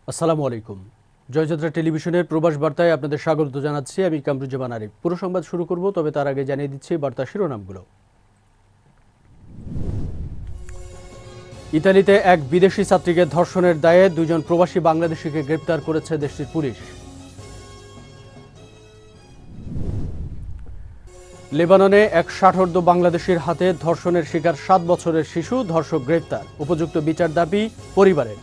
আসসালামু আলাইকুম। জয়যাত্রা টেলিভিশনের প্রবাস বার্তায় আপনাদের স্বাগত জানাচ্ছি। আমি কামরুজ্জামান আরিফ। পুরো সংবাদ শুরু করব, তবে তার আগে জানিয়ে দিচ্ছি বার্তা শিরোনামগুলো। ইতালিতে এক বিদেশি ছাত্রীকে ধর্ষণের দায়ে দুজন প্রবাসী বাংলাদেশিকে গ্রেপ্তার করেছে দেশটির পুলিশ। লেবাননে এক ৬০ বাংলাদেশির হাতে ধর্ষণের শিকার ৭ বছরের শিশু, ধর্ষক গ্রেপ্তার, উপযুক্ত বিচার দাবি পরিবারের।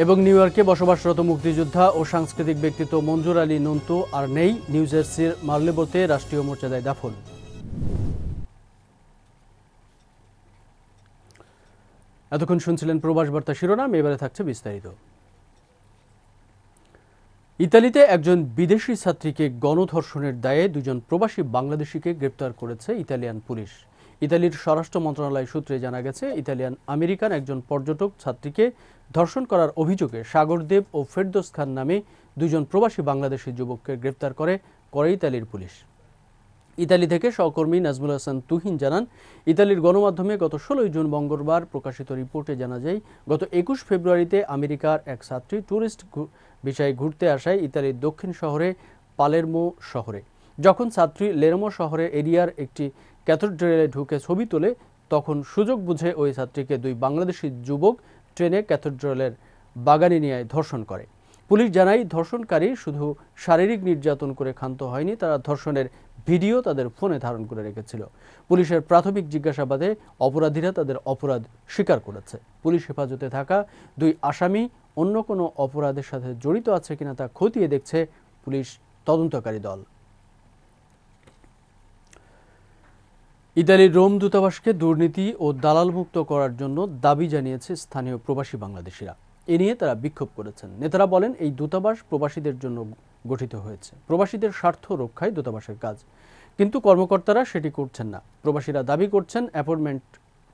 এবং নিউ ইয়র্কে বসবাসরত মুক্তিযোদ্ধা ও সাংস্কৃতিক ব্যক্তিত্ব মঞ্জুর আলী নন্তু আর নেই। নিউ জার্সির মার্লেবোতে রাষ্ট্রীয় মর্যাদায় দাফন। এতক্ষণ শুনছিলেন প্রবাস বার্তা শিরোনাম, এবারে থাকছে বিস্তারিত। ইতালিতে একজন বিদেশি ছাত্রীকে গণধর্ষণের দায়ে দুজন প্রবাসী বাংলাদেশিকে গ্রেপ্তার করেছে ইতালিয়ান পুলিশ। ইতালির স্বরাষ্ট্র মন্ত্রণালয় সূত্রে জানা গেছে, ইতালিয়ান আমেরিকান একজন পর্যটক ছাত্রীকে ধর্ষণ করার অভিযোগে সাগরদেব ও ফেরদৌস খান নামে দুজন প্রবাসী বাংলাদেশি যুবককে গ্রেপ্তার করে ইতালির পুলিশ। ইতালি থেকে সহকর্মী নাজমুল হাসান তুহিন জানান, ইতালির গণমাধ্যমে গত ১৬ জুন মঙ্গলবার প্রকাশিত রিপোর্টে জানা যায়, গত ২১ ফেব্রুয়ারিতে আমেরিকার এক ছাত্রী ট্যুরিস্ট ভিসায় ঘুরতে আসায় ইতালির দক্ষিণ শহরে পালেরমো শহরে। যখন ছাত্রী লেরমো শহরে এরিয়ার একটি ক্যাথেড্রালে ঢুকে ছবি তোলে, তখন সুযোগ বুঝে ওই ছাত্রীকে দুই বাংলাদেশি যুবক ট্রেনে ক্যাথেড্রালের বাগানিনিয়ায় ধর্ষণ করে। পুলিশ জানায়, ধর্ষণকারী শুধু শারীরিক নির্যাতন করে ক্ষান্ত হয়নি, তারা ধর্ষণের ভিডিও তাদের ফোনে ধারণ করে রেখেছিল। পুলিশের প্রাথমিক জিজ্ঞাসাবাদে অপরাধীরা তাদের অপরাধ স্বীকার করেছে। পুলিশ হেফাজতে থাকা দুই আসামি অন্য কোনো অপরাধের সাথে জড়িত আছে কিনা তা খতিয়ে দেখছে পুলিশ তদন্তকারী দল। ইতালির রোম দূতাবাসকে দুর্নীতি ও দালালমুক্ত করার জন্য দাবি জানিয়েছে স্থানীয় প্রবাসী বাংলাদেশিরা। এ নিয়ে তারা বিক্ষোভ করেছেন। নেতারা বলেন, এই দূতাবাস প্রবাসীদের জন্য গঠিত হয়েছে, প্রবাসীদের স্বার্থ রক্ষায় দূতাবাসের কাজ, কিন্তু কর্মকর্তারা সেটি করছেন না। প্রবাসীরা দাবি করছেন, অ্যাপয়েন্টমেন্ট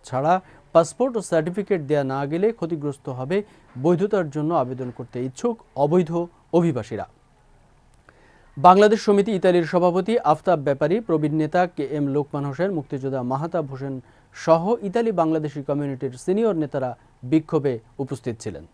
ছাড়া পাসপোর্ট ও সার্টিফিকেট দেয়া না গেলে ক্ষতিগ্রস্ত হবে বৈধতার জন্য আবেদন করতে ইচ্ছুক অবৈধ অভিবাসীরা। বাংলাদেশ সমিতি ইতালির সভাপতি আফতাব ব্যাপারী, প্রবীণ নেতা কে এম লোকমান হোসেন, মুক্তিযোদ্ধা মাহাতাব হোসেন সহ ইতালি বাংলাদেশি কমিউনিটির সিনিয়র নেতারা বিক্ষোভে উপস্থিত ছিলেন।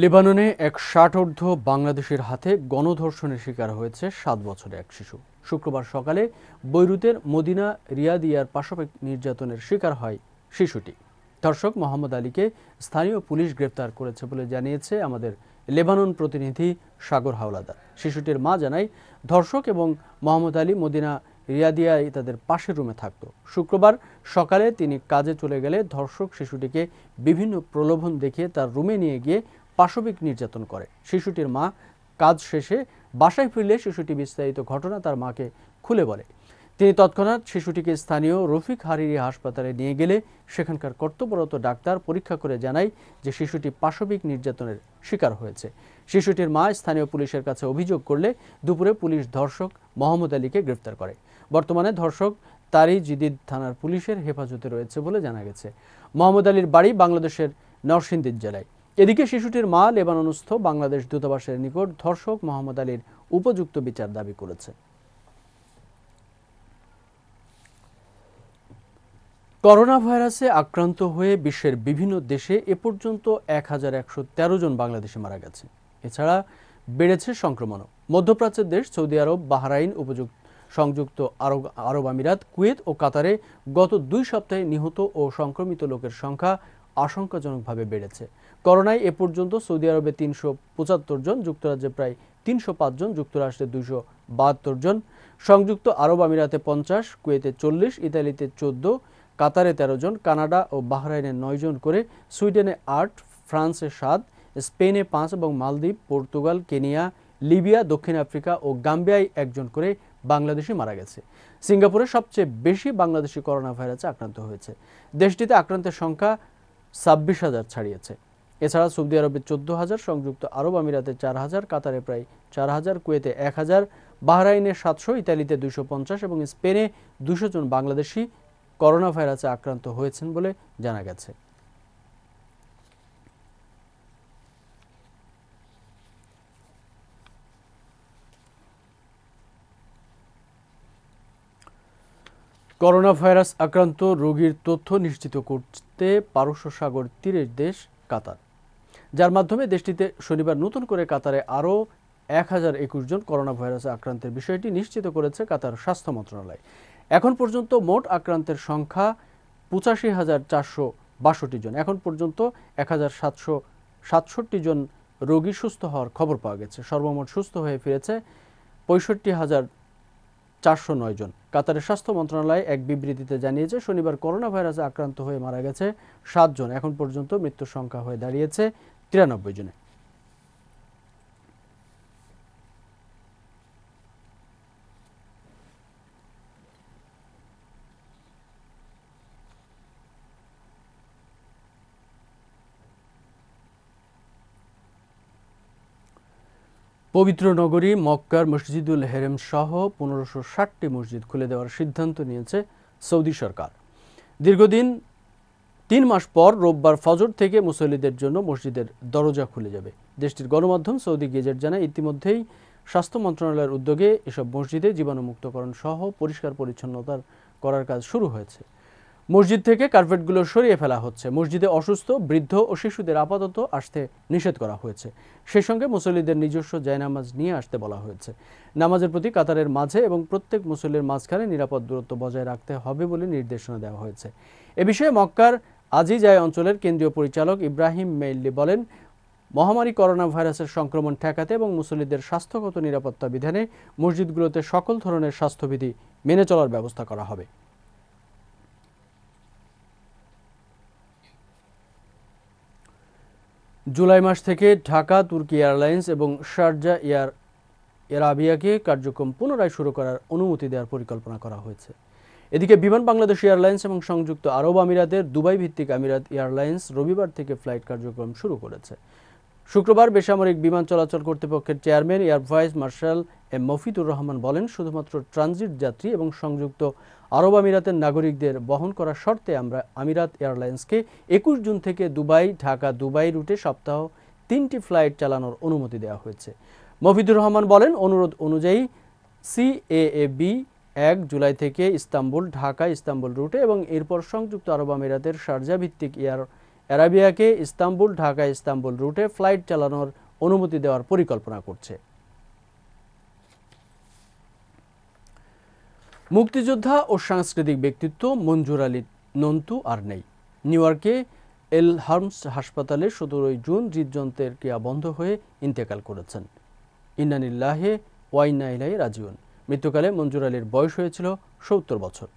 লেবাননে এক ৬০ বাংলাদেশের হাতে গণধর্ষণের শিকার হয়েছে ৭ বছরের এক শিশু। শুক্রবার সকালে বৈরুতের মদিনা রিয়াদিয়ার পাশবিক নির্যাতনের শিকার হয় শিশুটি। ধর্ষক মোহাম্মদ আলীকে স্থানীয় পুলিশ গ্রেপ্তার করেছে বলে জানিয়েছে আমাদের লেবানন প্রতিনিধি সাগর হাওলাদার। শিশুটির মা জানায়, ধর্ষক এবং মোহাম্মদ আলী মদিনা রিয়াদিয়ায় তাদের পাশের রুমে থাকত। শুক্রবার সকালে তিনি কাজে চলে গেলে ধর্ষক শিশুটিকে বিভিন্ন প্রলোভন দেখিয়ে তার রুমে নিয়ে গিয়ে পাশবিক নির্যাতন করে। শিশুটির মা কাজ শেষে বাসায় ফিরলে শিশুটি বিস্তারিত ঘটনা তার মাকে খুলে বলে। তিনি তৎক্ষণাৎ শিশুটিকে স্থানীয় রফিক হারিরি হাসপাতালে নিয়ে গেলে সেখানকার কর্তব্যরত ডাক্তার পরীক্ষা করে জানায় যে শিশুটি পাশবিক নির্যাতনের শিকার হয়েছে। শিশুটির মা স্থানীয় পুলিশের কাছে অভিযোগ করলে দুপুরে পুলিশ ধর্ষক মোহাম্মদ আলীকে গ্রেফতার করে। বর্তমানে ধর্ষক তারি জিদিদ থানার পুলিশের হেফাজতে রয়েছে বলে জানা গেছে। মোহাম্মদ আলীর বাড়ি বাংলাদেশের নরসিংদী জেলায়। এদিকে শিশুটির মা লেবাননস্থ বাংলাদেশ দূতাবাসের নিকট ধর্ষক মোহাম্মদ আলীর উপযুক্ত বিচার দাবি করেছে। করোনা ভাইরাসে আক্রান্ত হয়ে বিশ্বের বিভিন্ন দেশে এ পর্যন্ত ১,১১৩ জন বাংলাদেশি মারা গেছে। এছাড়া বেড়েছে সংক্রমণও। মধ্যপ্রাচ্যের দেশ সৌদি আরব, বাহরাইন, সংযুক্ত আরব আমিরাত, কুয়েত ও কাতারে গত ২ সপ্তাহে নিহত ও সংক্রমিত লোকের সংখ্যা আশঙ্কাজনকভাবে বেড়েছে। করোনায় এ পর্যন্ত সৌদি আরবে ৩৭৫ জন, যুক্তরাজ্যে প্রায় ৩০৫ জন, যুক্তরাষ্ট্রে ২৭২ জন, সংযুক্ত আরব আমিরাতে ৫০, কুয়েতে ৪০, ইতালিতে ১৪, কাতারে ১৩ জন, কানাডা ও বাহরাইনে ৯ জন করে, সুইডেনে ৮, ফ্রান্সে ৭, স্পেনে ৫ এবং মালদ্বীপ, পর্তুগাল, কেনিয়া, লিবিয়া, দক্ষিণ আফ্রিকা ও গাম্বিয়ায় ১ জন করে বাংলাদেশি মারা গেছে। সিঙ্গাপুরে সবচেয়ে বেশি বাংলাদেশি করোনা ভাইরাসে আক্রান্ত হয়েছে। দেশটিতে আক্রান্তের সংখ্যা ২৬,০০০ ছাড়িয়েছে। এছাড়া সৌদি আরবে ১৪,০০০, সংযুক্ত আরব আমিরাতে ৪,০০০, কাতারে প্রায় ৪,০০০, কুয়েতে ১,০০০, বাহরাইনে ৭০০, ইতালিতে ২৫০ এবং স্পেনে ২০০ জন বাংলাদেশি করোনা ভাইরাসে আক্রান্ত হয়েছেন বলে জানা গেছে। করোনা ভাইরাস আক্রান্ত রোগীর তথ্য নিশ্চিত করতে পারস্য সাগর তীরের দেশ কাতার, যার মাধ্যমে দেশটিতে শনিবার নতুন করে কাতারে আরও 1021 জন করোনা ভাইরাসে আক্রান্তের বিষয়টি নিশ্চিত করেছে কাতার স্বাস্থ্য মন্ত্রণালয়। এখন পর্যন্ত মোট আক্রান্তের সংখ্যা 85,462 জন। এখন পর্যন্ত 1,767 জন রোগী সুস্থ হওয়ার খবর পাওয়া গেছে। সর্বমোট সুস্থ হয়ে ফিরেছে 65,409 জন। কাতারের স্বাস্থ্য মন্ত্রণালয় এক বিবৃতিতে জানিয়েছে, শনিবার করোনা ভাইরাসে আক্রান্ত হয়ে মারা গেছে 7 জন। এখন পর্যন্ত মৃত্যুর সংখ্যা হয়ে দাঁড়িয়েছে 93 জনে। পবিত্র নগরী মক্কার মসজিদুল হেরেম সহ 1560টি মসজিদ খুলে দেওয়ার সিদ্ধান্ত নিয়েছে সৌদি সরকার। দীর্ঘদিন 3 মাস পর রোববার ফজর থেকে মুসল্লিদের জন্য মসজিদের দরজা খুলে যাবে। দেশটির গণমাধ্যম সৌদি গেজেট জানায়, ইতিমধ্যেই স্বাস্থ্য মন্ত্রণালয়ের উদ্যোগে এসব মসজিদে জীবাণুমুক্তকরণ সহ পরিষ্কার পরিচ্ছন্নতার করার কাজ শুরু হয়েছে। মসজিদ থেকে কার্পেটগুলো সরিয়ে ফেলা হচ্ছে। মসজিদে অসুস্থ, বৃদ্ধ ও শিশুদের আপাতত আসতে নিষেধ করা হয়েছে। সেই সঙ্গে মুসল্লিদের নিজস্ব জায়নামাজ নিয়ে আসতে বলা হয়েছে। নামাজের প্রতি কাতারের মাঝে এবং প্রত্যেক মুসল্লির মাঝখানে নিরাপদ দূরত্ব বজায় রাখতে হবে বলে নির্দেশনা দেওয়া হয়েছে। এ বিষয়ে মক্কার আজিজায় অঞ্চলের কেন্দ্রীয় পরিচালক ইব্রাহিম মেইল্লি বলেন, মহামারী করোনা ভাইরাসের সংক্রমণ ঠেকাতে এবং মুসল্লিদের স্বাস্থ্যগত নিরাপত্তা বিধানে মসজিদগুলোতে সকল ধরনের স্বাস্থ্যবিধি মেনে চলার ব্যবস্থা করা হবে। জুলাই মাস থেকে ঢাকা তুর্কি এয়ারলাইন্স এবং শারজা এয়ার আরাবিয়াকে কার্যক্রম পুনরায় শুরু করার অনুমতি দেওয়ার পরিকল্পনা করা হয়েছে। এদিকে বিমান বাংলাদেশ এয়ারলাইন্স এবং সংযুক্ত আরব আমিরাতের দুবাই ভিত্তিক আমিরাত এয়ারলাইন্স রবিবার থেকে ফ্লাইট কার্যক্রম শুরু করেছে। শুক্রবার বেসামরিক বিমান চলাচল কর্তৃপক্ষের chairman air vice marshal M Mofidur Rahman বলেন, শুধুমাত্র ট্রানজিট যাত্রী এবং সংযুক্ত আরব আমিরাতের নাগরিকদের বহন করার শর্তে আমরা আমিরাত এয়ারলাইন্সকে 21 জুন থেকে দুবাই ঢাকা দুবাই রুটে সপ্তাহ 3টি ফ্লাইট চালানোর অনুমতি দেওয়া হয়েছে। মফিদুর রহমান বলেন, অনুরোধ অনুযায়ী CAAB 1 জুলাই থেকে ইস্তাম্বুল ঢাকা ইস্তাম্বুল রুটে এবং এরপর সংযুক্ত আরব আমিরাতের শারজা ভিত্তিক এয়ার আরাবিয়াকে ইস্তাম্বুল ঢাকা ইস্তাম্বুল রুটে ফ্লাইট চালানোর অনুমতি দেওয়ার পরিকল্পনা করছে। মুক্তিযোদ্ধা ও সাংস্কৃতিক ব্যক্তিত্ব মঞ্জুর আলী নন্তু আর নেই। নিউ ইয়র্কে এলহার্মস হাসপাতালে 17 জুন হৃদযন্ত্রের ক্রিয়া বন্ধ হয়ে ইন্তেকাল করেছেন। ইন্না লিল্লাহি ওয়া ইন্না ইলাইহি রাজিউন। মৃত্যুকালে মঞ্জুর আলীর বয়স হয়েছিল 70 বছর।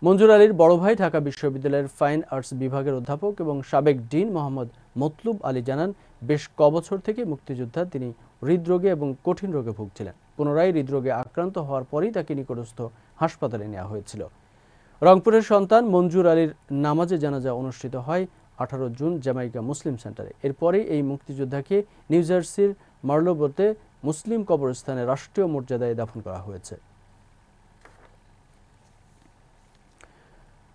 মঞ্জুর আলীর বড় ভাই ঢাকা বিশ্ববিদ্যালয়ের ফাইন আর্টস বিভাগের অধ্যাপক এবং সাবেক ডিন মোহাম্মদ মতলুব আলী জানান, বেশ কবছর থেকে মুক্তিযোদ্ধা তিনি হৃদরোগে এবং কঠিন রোগে ভুগছিলেন। পুনরায় হৃদরোগে আক্রান্ত হওয়ার পরই তাকে নিকটস্থ হাসপাতালে নেওয়া হয়েছিল। রংপুরের সন্তান মঞ্জুর আলীর নামাজে জানাজা অনুষ্ঠিত হয় 18 জুন জ্যামাইকা মুসলিম সেন্টারে। এরপরেই এই মুক্তিযোদ্ধাকে নিউ জার্সির মার্লোবোতে মুসলিম কবরস্থানে রাষ্ট্রীয় মর্যাদায় দাফন করা হয়েছে।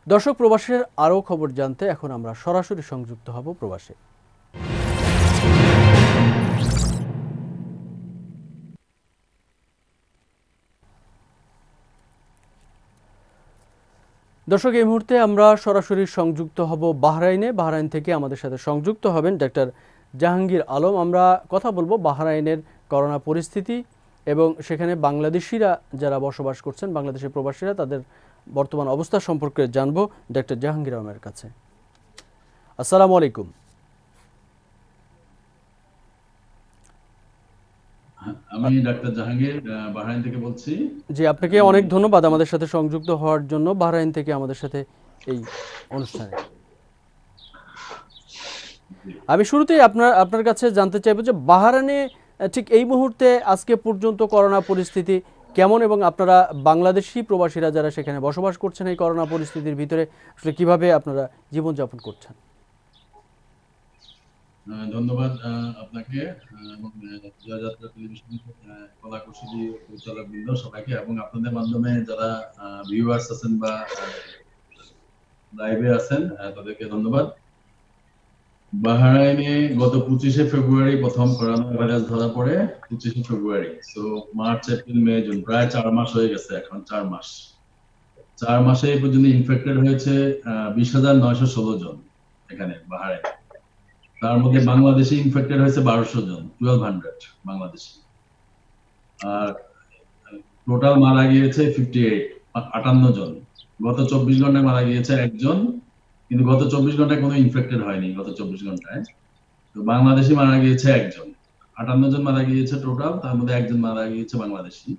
দর্শক, প্রবাসের আরও খবর জানতে এখন আমরা সরাসরি সংযুক্ত হব প্রবাসে। দর্শক, এই মুহূর্তে আমরা সরাসরি সংযুক্ত হব বাহরাইনে। বাহরাইন থেকে আমাদের সাথে সংযুক্ত হবেন ডাক্তার জাহাঙ্গীর আলম। আমরা কথা বলবো বাহরাইনের করোনা পরিস্থিতি এবং সেখানে বাংলাদেশিরা যারা বসবাস করছেন, বাংলাদেশের প্রবাসীরা, তাদের বর্তমান অবস্থা সম্পর্কে জানবো ডাক্তার জাহাঙ্গীর আলমের কাছে। আসসালামু আলাইকুম। আমি ডাক্তার জাহাঙ্গীর বাহরাইন থেকে বলছি। জি, আপনাকে অনেক ধন্যবাদ আমাদের সাথে সংযুক্ত হওয়ার জন্য, বাহরাইন থেকে আমাদের সাথে এই অনুষ্ঠানে। আমি শুরুতেই আপনার কাছে জানতে চাইবো যে বাহরাইনে ঠিক এই মুহূর্তে আজকে পর্যন্ত করোনা পরিস্থিতি কেমন এবং আপনারা বাংলাদেশি প্রবাসীরা যারা সেখানে বসবাস করছেন এই করোনা পরিস্থিতির ভিতরে আসলে কিভাবে আপনারা জীবনযাপন করছেন? ধন্যবাদ আপনাকে এবং জয়যাত্রা টেলিভিশন কলাকুশলী পরিচালক বৃন্দ সবাইকে এবং আপনাদের মাধ্যমে যারা ভিউয়ার্স আছেন বা লাইভে আছেন তাদেরকে ধন্যবাদ। বাহরাইনে গত 25শে ফেব্রুয়ারি প্রথম করোনা ভাইরাস ধরা পড়ে। 25শে ফেব্রুয়ারি, সো মার্চ এপ্রিল মে জুন প্রায় 4 মাস হয়ে গেছে, এখন 4 মাস। 4 মাসে এই পর্যন্ত ইনফেক্টেড হয়েছে 20,916 জন এখানে বাহারাইন। তার মধ্যে বাংলাদেশে ইনফেক্টেড হয়েছে 1200 জন, 1200 বাংলাদেশি। আর টোটাল মারা গিয়েছে 58 জন। গত 24 ঘন্টায় মারা গিয়েছে একজন, কিন্তু গত 24 ঘন্টায় কোনো ইনফেক্টেড হয়নি। গত 24 ঘন্টায় তো বাংলাদেশি মারা গিয়েছে একজন, 58 জন মারা গিয়েছে টোটাল, তার মধ্যে একজন মারা গিয়েছে বাংলাদেশি।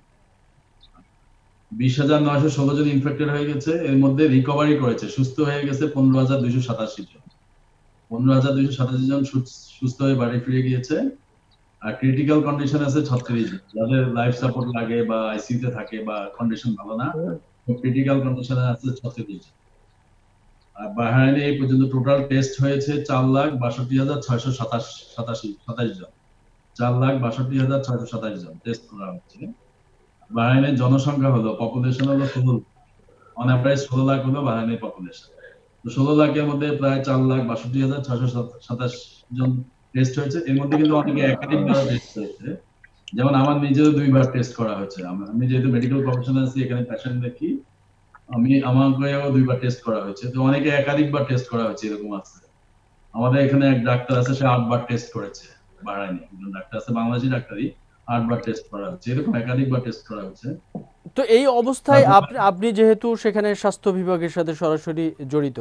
20,916 জন ইনফেক্টেড হয়ে গেছে, এর মধ্যে রিকভারি করেছে, সুস্থ হয়ে গেছে 15,287 জন। 15,287 জন সুস্থ হয়ে বাড়ি ফিরে গিয়েছে। আর ক্রিটিক্যাল কন্ডিশন আছে 36 জন, যাদের লাইফ সাপোর্ট লাগে বা আইসিইউ তে থাকে বা কন্ডিশন ভালো না, ক্রিটিক্যাল কন্ডিশনে আছে 36 জন। আর বাহরাইনে এই পর্যন্ত টোটাল টেস্ট হয়েছে 4,62,627 জন। 4,62,627 জন টেস্ট করা হচ্ছে। বাহরাইনের জনসংখ্যা হলো, পপুলেশন হলো 16, অন অ্যাভারেজ 16 লাখ হলো বাহরাইনের পপুলেশন। তো 16 লাখের মধ্যে প্রায় 4,62,627 জন টেস্ট হয়েছে। এর মধ্যে কিন্তু অনেকে একাধিকবার টেস্ট হয়েছে, যেমন আমার নিজেরও 2বার টেস্ট করা হয়েছে। আমি যেহেতু মেডিকেল প্রফেশনে আছি, এখানে পেশেন্ট দেখি, আমাকেও 2বার টেস্ট করা হয়েছে। তো অনেকে একাধিকবার টেস্ট করা হয়েছে, এরকম আছে। আমাদের এখানে এক ডাক্তার আছে, সে 8বার টেস্ট করেছে বাহরাইনে। একজন ডাক্তার আছে, বাংলাদেশি ডাক্তারই, 8বার টেস্ট করা হচ্ছে, এরকম একাধিকবার টেস্ট করা হচ্ছে। তো এই অবস্থায় আপনি যেহেতু সেখানে স্বাস্থ্য বিভাগের সাথে সরাসরি জড়িত,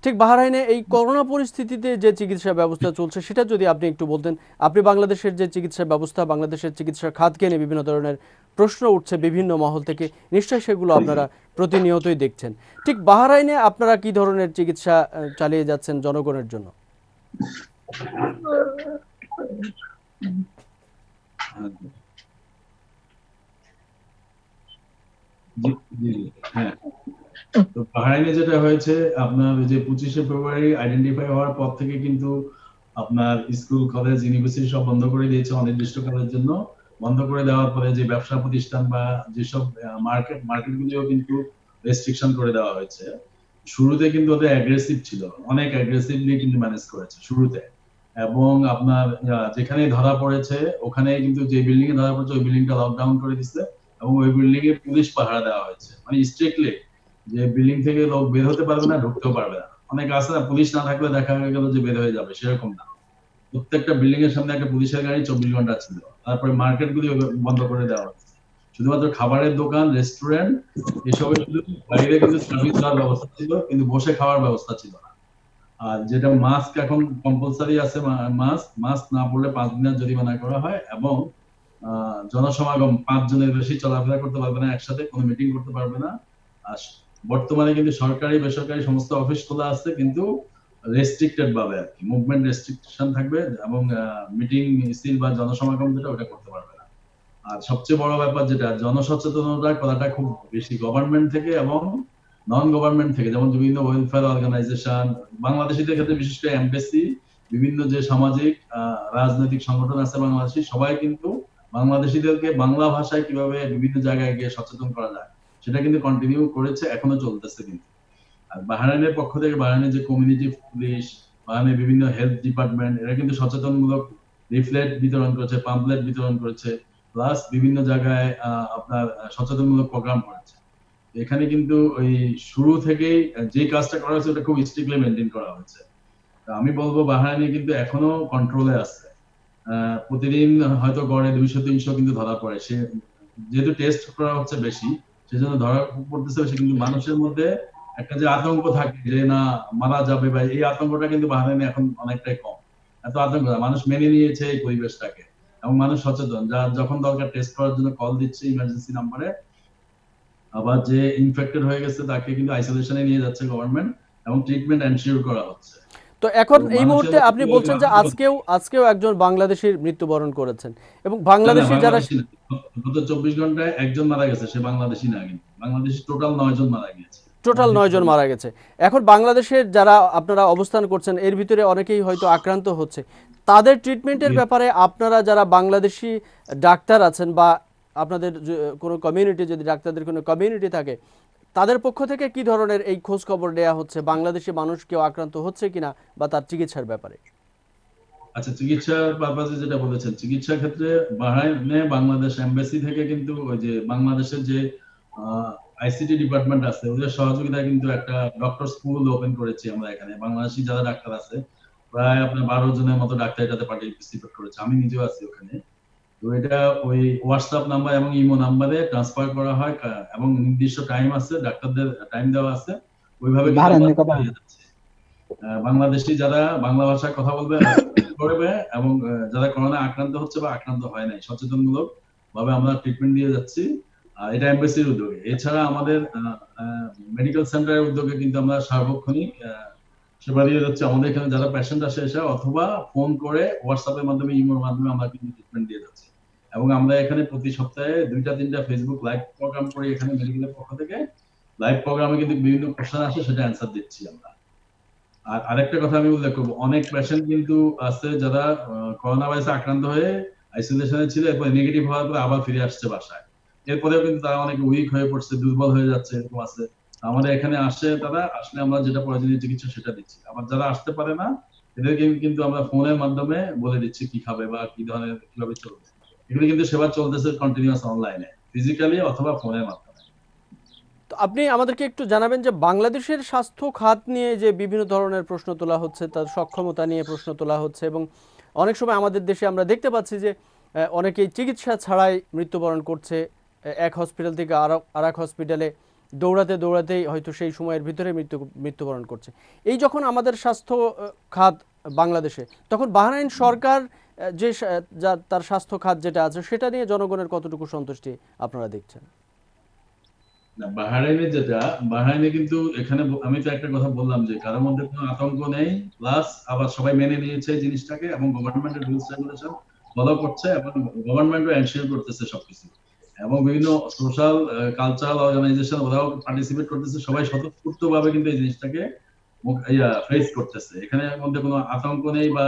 ঠিক বাহরাইনে এই করোনা পরিস্থিতিতে যে চিকিৎসা ব্যবস্থা চলছে সেটা যদি আপনি একটু বলতেন। আপনি বাংলাদেশের যে চিকিৎসা ব্যবস্থা, বাংলাদেশের চিকিৎসা খাতকে নিয়ে বিভিন্ন ধরনের প্রশ্ন উঠছে বিভিন্ন মহল থেকে, নিশ্চয়ই সেগুলো আপনারা প্রতিনিয়তই দেখছেন। ঠিক বাহরাইনে আপনারা কি ধরনের চিকিৎসা চালিয়ে যাচ্ছেন জনগণের জন্য? হ্যাঁ, তো বাহরাইনে যেটা হয়েছে, আপনার যে 25শে ফেব্রুয়ারি আইডেন্টিফাই হওয়ার পর থেকে কিন্তু আপনার স্কুল, কলেজ, ইউনিভার্সিটি সব বন্ধ করে দিয়েছে অনির্দিষ্টকালের জন্য। বন্ধ করে দেওয়ার পরে যে ব্যবসা প্রতিষ্ঠান বা যেসব মার্কেটগুলিও কিন্তু রেস্ট্রিকশন করে দেওয়া হয়েছে। শুরুতে কিন্তু ওদের অ্যাগ্রেসিভ ছিল, অনেক অ্যাগ্রেসিভলি কিন্তু ম্যানেজ করেছে শুরুতে। এবং আপনার যেখানে ধরা পড়েছে, ওখানে কিন্তু যে বিল্ডিং এ ধরা পড়েছে ওই বিল্ডিংটা লকডাউন করে দিচ্ছে, এবং ওই বিল্ডিং এ পুলিশ পাহারা দেওয়া হয়েছে, মানে স্ট্রিক্টলি, যে বিল্ডিং থেকে লোক বের হতে পারবে না, ঢুকতেও পারবে না। অনেক আছে না, পুলিশ না থাকলে দেখা গেল যে বের হয়ে যাবে, সেরকম না। প্রত্যেকটা বিল্ডিং এর সামনে একটা পুলিশের গাড়ি 24 ঘন্টা ছিল। তারপরে মার্কেট গুলি বন্ধ করে দেওয়া হয়েছে। শুধুমাত্র খাবারের দোকান, রেস্টুরেন্ট, এসবের শুধু বাইরে কিন্তু সার্ভিস দেওয়ার ব্যবস্থা ছিল, কিন্তু বসে খাওয়ার ব্যবস্থা ছিল না। আর যেটা মাস্ক এখন কম্পালসারি আছে, মাস্ক না পড়লে 5 দিনের জরিমানা করা হয়, এবং জনসমাগম 5 জনের বেশি চলাফেরা করতে পারবে না একসাথে, কোনো মিটিং করতে পারবে না। আর বর্তমানে কিন্তু সরকারি বেসরকারি সমস্ত অফিস খোলা আছে, কিন্তু রেস্ট্রিক্টেড ভাবে আর কি, মুভমেন্ট রেস্ট্রিকশন থাকবে, এবং মিটিং, মিছিল বা জনসমাগম যেটা ওটা করতে পারবে না। আর সবচেয়ে বড় ব্যাপার যেটা, জনসচেতনতা করাটা খুব বেশি গভর্নমেন্ট থেকে এবং নন গভর্নমেন্ট থেকে, যেমন বিভিন্ন ওয়েলফেয়ার অর্গানাইজেশন, বাংলাদেশিদের ক্ষেত্রে বিশেষ করে এমবেসি, বিভিন্ন যে সামাজিক রাজনৈতিক সংগঠন আছে বাংলাদেশি, সবাই কিন্তু বাংলাদেশিদেরকে বাংলা ভাষায় কিভাবে বিভিন্ন জায়গায় গিয়ে সচেতন করা যায় সেটা কিন্তু কন্টিনিউ করেছে, এখনো চলতেছে কিন্তু। আর বাহরাইনের পক্ষ থেকে বাহরাইনের যে কমিউনিটি পুলিশ, বাহরাইনের বিভিন্ন হেলথ ডিপার্টমেন্ট, এরা কিন্তু সচেতনমূলক লিফলেট বিতরণ করেছে, পাম্পলেট বিতরণ করেছে, প্লাস বিভিন্ন জায়গায় আপনার সচেতনমূলক প্রোগ্রাম করেছে। এখানে কিন্তু ওই শুরু থেকেই যে কাজটা করা হয়েছে ওটা খুব স্ট্রিক্টলি মেনটেন করা হয়েছে। আমি বলবো বাহরাইনে কিন্তু এখনো কন্ট্রোলে আছে। প্রতিদিন হয়তো গড়ে 200-300 কিন্তু ধরা পড়ে। সে যেহেতু টেস্ট করা হচ্ছে বেশি, সেজন্য ধরা পড়তেছে বেশি, কিন্তু মানুষের মধ্যে একটা যে আতঙ্ক থাকে যে না মারা যাবে, বা এই আতঙ্কটা কিন্তু বাহরাইনে এখন অনেকটাই কম। এত আতঙ্ক না, মানুষ মেনে নিয়েছে এই পরিবেশটাকে, এবং মানুষ সচেতন, যা যখন দরকার টেস্ট করার জন্য কল দিচ্ছে ইমার্জেন্সি নাম্বারে। আবার যে ইনফেক্টেড হয়ে গেছে তাকে কিন্তু আইসোলেশনে নিয়ে যাচ্ছে গভর্নমেন্ট, এবং ট্রিটমেন্ট এনশিওর করা হচ্ছে। তো এখন এই মুহূর্তে আপনি বলছেন যে আজকেও একজন বাংলাদেশির মৃত্যুবরণ করেছেন, এবং বাংলাদেশি যারা গত 24 ঘন্টায় একজন মারা গেছে, সে বাংলাদেশি না, কিন্তু বাংলাদেশি টোটাল 9 জন মারা গেছে। টোটাল 9 জন মারা গেছে। এখন বাংলাদেশের যারা আপনারা অবস্থান করছেন, এর ভিতরে অনেকেই হয়তো আক্রান্ত হচ্ছে, তাদের ট্রিটমেন্টের ব্যাপারে আপনারা যারা বাংলাদেশি ডাক্তার আছেন, বা আপনাদের কোনো কমিউনিটি, যদি ডাক্তারদের কোনো কমিউনিটি থাকে, তাদের পক্ষ থেকে কি ধরনের এই খোঁজ খবর দেওয়া হচ্ছে বাংলাদেশি মানুষ কেউ আক্রান্ত হচ্ছে কিনা, বা তার চিকিৎসার ব্যাপারে? আচ্ছা, চিকিৎসার পারপাসে যেটা বলেছেন, চিকিৎসার ক্ষেত্রে বাহরাইনে বাংলাদেশ এমবাসি থেকে কিন্তু ওই যে বাংলাদেশের যে আইসিটি ডিপার্টমেন্ট আছে, ওদের সহযোগিতায় কিন্তু একটা ডক্টর স্কুল ওপেন করেছি আমরা এখানে। বাংলাদেশি যারা ডাক্তার আছে প্রায় আপনার 12 জনের মতো ডাক্তার এটাতে পার্টিসিপেট করেছে, আমি নিজেও আছি ওখানে। তো এটা ওই হোয়াটসঅ্যাপ নাম্বার এবং ইমো নাম্বারে ট্রান্সফার করা হয়, এবং নির্দিষ্ট টাইম আছে, ডাক্তারদের টাইম দেওয়া আছে, ওইভাবে কিন্তু আমরা যাচ্ছে। বাংলাদেশি যারা বাংলা ভাষায় কথা বলবে করবে, এবং যারা করোনা আক্রান্ত হচ্ছে বা আক্রান্ত হয় নাই, সচেতনমূলক ভাবে আমরা ট্রিটমেন্ট দিয়ে যাচ্ছি। এটা এমবাসির উদ্যোগে। এছাড়া আমাদের মেডিকেল সেন্টারের উদ্যোগে কিন্তু আমরা সার্বক্ষণিক সেবা দিয়ে যাচ্ছি। আমাদের এখানে যারা পেশেন্ট আসে এসে অথবা ফোন করে হোয়াটসঅ্যাপের মাধ্যমে, ইমোর মাধ্যমে আমরা কিন্তু ট্রিটমেন্ট দিয়ে যাচ্ছি। এবং আমরা এখানে প্রতি সপ্তাহে 2-3টা ফেসবুক লাইভ প্রোগ্রাম করি এখানে মেডিকেলের পক্ষ থেকে। লাইভ প্রোগ্রামে কিন্তু বিভিন্ন কোশ্চেন আসে, সেটা অ্যান্সার দিচ্ছি আমরা। আর আরেকটা কথা আমি উল্লেখ করবো, অনেক পেশেন্ট কিন্তু আছে যারা করোনা ভাইরাসে আক্রান্ত হয়ে আইসোলেশনে ছিল, এরপর নেগেটিভ হওয়ার পরে আবার ফিরে আসছে বাসায়। এরপরেও কিন্তু তারা অনেক উইক হয়ে পড়ছে, দুর্বল হয়ে যাচ্ছে, এরকম আছে। আমাদের এখানে আসে, তারা আসলে আমরা যেটা প্রয়োজনীয় চিকিৎসা সেটা দিচ্ছি। আবার যারা আসতে পারে না, এদেরকে কিন্তু আমরা ফোনের মাধ্যমে বলে দিচ্ছি কি খাবে বা কি ধরনের কিভাবে চলবে। এগুলো কিন্তু সেবা চলতেছে কন্টিনিউয়াস অনলাইনে, ফিজিক্যালি অথবা ফোনের মাধ্যমে। তো আপনি আমাদেরকে একটু জানাবেন যে বাংলাদেশের স্বাস্থ্য খাত নিয়ে যে বিভিন্ন ধরনের প্রশ্ন তোলা হচ্ছে, তার সক্ষমতা নিয়ে প্রশ্ন তোলা হচ্ছে, এবং অনেক সময় আমাদের দেশে আমরা দেখতে পাচ্ছি যে অনেকেই চিকিৎসা ছাড়াই মৃত্যুবরণ করছে, এক হসপিটাল থেকে আর এক হসপিটালে দৌড়াতে দৌড়াতেই হয়তো সেই সময়ের ভিতরে মৃত্যুবরণ করছে। এই যখন আমাদের স্বাস্থ্য খাত বাংলাদেশে, তখন বাহরাইন সরকার তার স্বাস্থ্য খাত যেটা আছে সেটা নিয়ে জনগণের কতটুকু সন্তুষ্টি আপনারা দেখছেন? না, বাহরাইনে কিন্তু এখানে আমি তো একটা কথা বললাম যে কারোর মধ্যে কোনো আতঙ্ক নেই, প্লাস আবার সবাই মেনে নিয়েছে এই জিনিসটাকে, এবং গভর্নমেন্টের রুলস রেগুলেশন ফলো করছে, এবং গভর্নমেন্টও এনশিওর করতেছে সবকিছু। এবং বিভিন্ন সোশ্যাল কালচারাল অর্গানাইজেশন ওরাও পার্টিসিপেট করতেছে, সবাই স্বতঃস্ফূর্ত ভাবে কিন্তু এই জিনিসটাকে ফেস করতেছে। এখানে মধ্যে কোনো আতঙ্ক নেই বা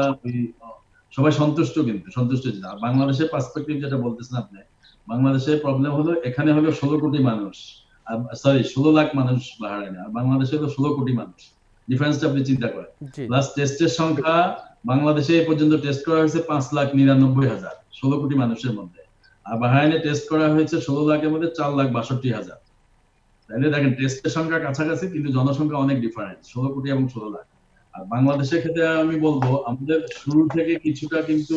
সবাই সন্তুষ্ট, কিন্তু সন্তুষ্ট। বাংলাদেশের পার্সপেক্টিভ যেটা বলতেছেন আপনি, বাংলাদেশের প্রবলেম হলো এখানে হলো 16 কোটি মানুষ, সরি 16 লাখ মানুষ বাহরাইনে, আর বাংলাদেশে হলো 16 কোটি মানুষ। ডিফারেন্সটা আপনি চিন্তা করেন। প্লাস টেস্টের সংখ্যা বাংলাদেশে এই পর্যন্ত টেস্ট করা হয়েছে 5,99,000 16 কোটি মানুষের মধ্যে, আর বাহরাইনে টেস্ট করা হয়েছে 16 লাখের মধ্যে 4,62,000। তাহলে দেখেন টেস্টের সংখ্যা কাছাকাছি, কিন্তু জনসংখ্যা অনেক ডিফারেন্স, 16 কোটি এবং 16 লাখ। আর বাংলাদেশের ক্ষেত্রে আমি বলবো আমাদের শুরু থেকে কিছুটা কিন্তু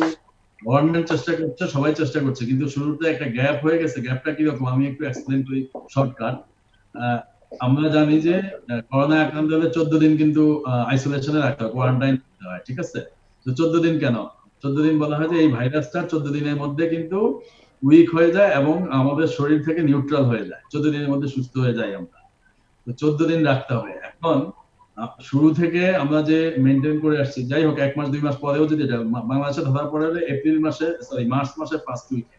গভর্নমেন্ট চেষ্টা করছে, সবাই চেষ্টা করছে, কিন্তু শুরুতে একটা গ্যাপ হয়ে গেছে। গ্যাপটা কিরকম আমি একটু এক্সপ্লেন করি শর্টকাট। আমরা জানি যে করোনা আক্রান্ত হলে 14 দিন কিন্তু আইসোলেশনে রাখতে হয়, কোয়ারেন্টাইন করতে হয়, ঠিক আছে? তো 14 দিন কেন? 14 দিন বলা হয় যে এই ভাইরাসটা 14 দিনের মধ্যে কিন্তু উইক হয়ে যায় এবং আমাদের শরীর থেকে নিউট্রাল হয়ে যায়, 14 দিনের মধ্যে সুস্থ হয়ে যায় আমরা। তো 14 দিন রাখতে হবে। এখন শুরু থেকে আমরা যে মেনটেন করে আসছি, যাই হোক 1 মাস 2 মাস পরেও যদি বাংলাদেশে ধরা পড়ে এপ্রিল মাসে, সরি মার্চ মাসে ফার্স্ট উইকে,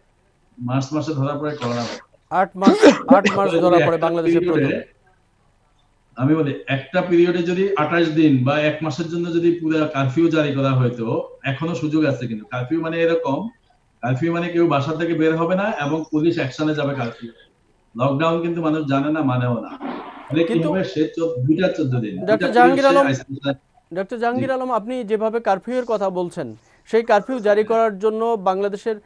মার্চ মাসে ধরা পড়ে করোনা। 8 মাস ধরা পড়ে বাংলাদেশে প্রথম। আমি বলি একটা পিরিয়ডে যদি 28 দিন বা 1 মাসের জন্য যদি পুরো কারফিউ জারি করা হয়তো, এখনো সুযোগ আছে। কিন্তু কারফিউ মানে এরকম, কারফিউ মানে কেউ বাসা থেকে বের হবে না এবং পুলিশ অ্যাকশনে যাবে কারফিউ। লকডাউন কিন্তু মানুষ জানে না, মানেও না। কিন্তু সে 14 দিন। ডক্টর জাহাঙ্গীর আলম, আপনি যেভাবে কারফিউয়ের কথা বলছেন, সেই কারফিউ জারি করার জন্য বাংলাদেশের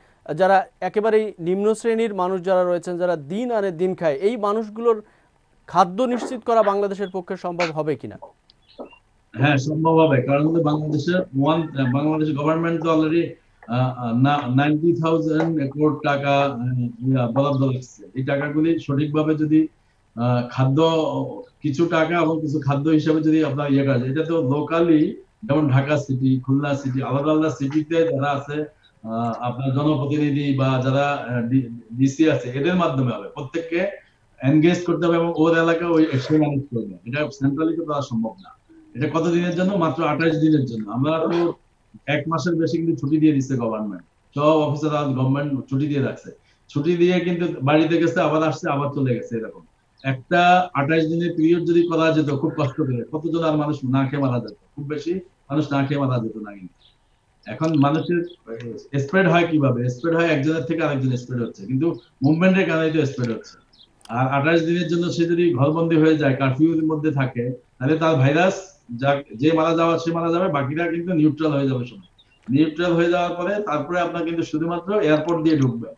যারা একেবারে নিম্ন শ্রেণীর মানুষ যারা রয়েছেন, যারা দিন আনে দিন খায়, এই মানুষগুলোর খাদ্য নিশ্চিত করা বাংলাদেশের পক্ষে সম্ভব হবে কিনা? হ্যাঁ, সম্ভব হবে। কারণ বাংলাদেশ গভর্নমেন্ট তো অলরেডি 90,000 কোটি টাকা বরাদ্দ রাখছে। এই টাকাগুলি সঠিকভাবে যদি খাদ্য, কিছু টাকা এবং কিছু খাদ্য হিসেবে যদি আপনার ইয়ে করা যায়, এটা তো লোকালি, যেমন ঢাকা সিটি, খুলনা সিটি, আলাদা আলাদা সিটিতে যারা আছে আপনার জনপ্রতিনিধি বা যারা ডিসি আছে, এদের মাধ্যমে হবে। প্রত্যেককে এনগেজ করতে হবে এবং ওর এলাকা ওই এক্সট্রা ম্যানেজ করবে। এটা সেন্ট্রালি তো করা সম্ভব না। এটা কত দিনের জন্য? মাত্র 28 দিনের জন্য। আমরা তো 1 মাসের বেশি কিন্তু ছুটি দিয়ে দিচ্ছে গভর্নমেন্ট, সব অফিসার গভর্নমেন্ট ছুটি দিয়ে রাখছে। ছুটি দিয়ে কিন্তু বাড়িতে গেছে, আবার আসছে, আবার চলে গেছে। এরকম একটা 28 দিনের পিরিয়ড যদি করা যেত, খুব কষ্ট করে, কতজন আর মানুষ না খেয়ে মারা যেত? খুব বেশি মানুষ না খেয়ে মারা যেত না। কিন্তু এখন মানুষের স্প্রেড হয় কিভাবে? স্প্রেড হয় একজনের থেকে আরেকজন স্প্রেড হচ্ছে, কিন্তু মুভমেন্টের কারণে তো স্প্রেড হচ্ছে। আর 28 দিনের জন্য সে যদি ঘরবন্দি হয়ে যায়, কারফিউর মধ্যে থাকে, তাহলে তার ভাইরাস যে মারা যাওয়া সে মারা যাবে, বাকিরা কিন্তু নিউট্রাল হয়ে যাবে সবাই। নিউট্রাল হয়ে যাওয়ার পরে তারপরে আপনার কিন্তু শুধুমাত্র এয়ারপোর্ট দিয়ে ঢুকবে,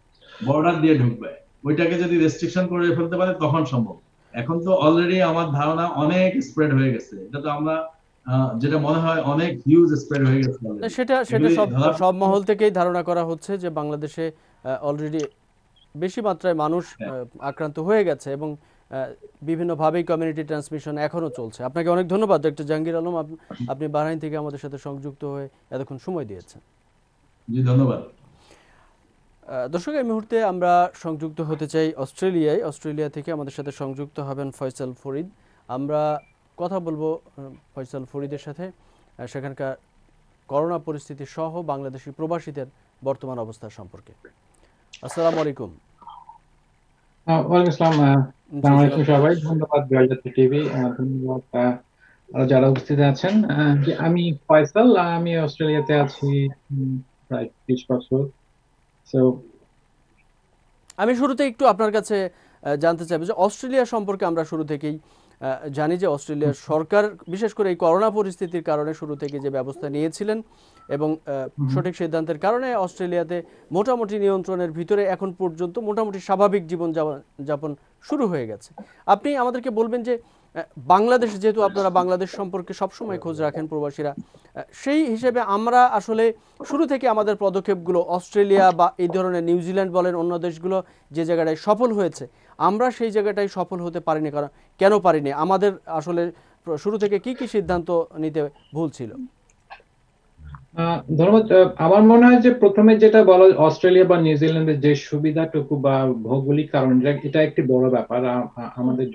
বর্ডার দিয়ে ঢুকবে। ওইটাকে যদি রেস্ট্রিকশন করে ফেলতে পারে তখন সম্ভব। এখন তো অলরেডি আমার ধারণা অনেক স্প্রেড হয়ে গেছে। এটা তো আমরা যেটা মনে হয় অনেক হিউজ স্প্রেড হয়ে গেছে অলরেডি। সেটা সেটা এগুলি সব ধরা সব পড়ছে। মহল থেকেই ধারণা করা হচ্ছে যে বাংলাদেশে অলরেডি বেশি মাত্রায় মানুষ হ্যাঁ, আক্রান্ত হয়ে গেছে এবং বিভিন্নভাবেই কমিউনিটি ট্রান্সমিশন এখনও চলছে। আপনাকে অনেক ধন্যবাদ ডক্টর জাহাঙ্গীর আলম, আপনি বাহরাইন থেকে আমাদের সাথে সংযুক্ত হয়ে এতক্ষণ সময় দিয়েছেন। জি ধন্যবাদ। দর্শক, এই মুহূর্তে আমরা সংযুক্ত হতে চাই অস্ট্রেলিয়ায়। অস্ট্রেলিয়া থেকে আমাদের সাথে সংযুক্ত হবেন ফয়সাল ফরিদ। আমরা কথা বলবো ফয়সাল ফরিদের সাথে সেখানকার করোনা পরিস্থিতি সহ বাংলাদেশি প্রবাসীদের বর্তমান অবস্থা সম্পর্কে। আসসালামু আলাইকুম। ওয়ালাইকুম আসসালাম। জি আসসালামু আলাইকুম জনাব। সবাই, ধন্যবাদ জয়জাতি টিভি, ধন্যবাদ আরো যারা উপস্থিত আছেন। যে আমি ফয়সাল, আমি অস্ট্রেলিয়াতে আছি প্রায় 30 বছর। তো আমি শুরুতে একটু আপনার কাছে জানতে চাইবো যে অস্ট্রেলিয়া সম্পর্কে আমরা শুরু থেকেই জানি যে অস্ট্রেলিয়ার সরকার বিশেষ করে এই করোনা পরিস্থিতির কারণে শুরু থেকে যে ব্যবস্থা নিয়েছিলেন এবং সঠিক সিদ্ধান্তের কারণে অস্ট্রেলিয়াতে মোটামুটি নিয়ন্ত্রণের ভিতরে এখন পর্যন্ত মোটামুটি স্বাভাবিক জীবন যাপন শুরু হয়ে গেছে। আপনি আমাদেরকে বলবেন যে বাংলাদেশ, যেহেতু আপনারা বাংলাদেশ সম্পর্কে সবসময় খোঁজ রাখেন প্রবাসীরা, সেই হিসেবে আমরা আসলে শুরু থেকে আমাদের পদক্ষেপগুলো অস্ট্রেলিয়া বা এই ধরনের নিউজিল্যান্ড বলেন অন্য দেশগুলো যে জায়গাটায় সফল হয়েছে, আমরা সেই জায়গাটায় সফল হতে পারিনি। কারণ কেন পারিনি? আমাদের আসলে শুরু থেকে কি কি সিদ্ধান্ত নিতে ভুল ছিল? ধন্যবাদ। আমার মনে হয় যে প্রথমে যেটা বলা, অস্ট্রেলিয়া বা নিউজিল্যান্ডের যে সুবিধাটুকু বা ভৌগোলিক কারণ, এটা একটি বড় ব্যাপার। আমাদের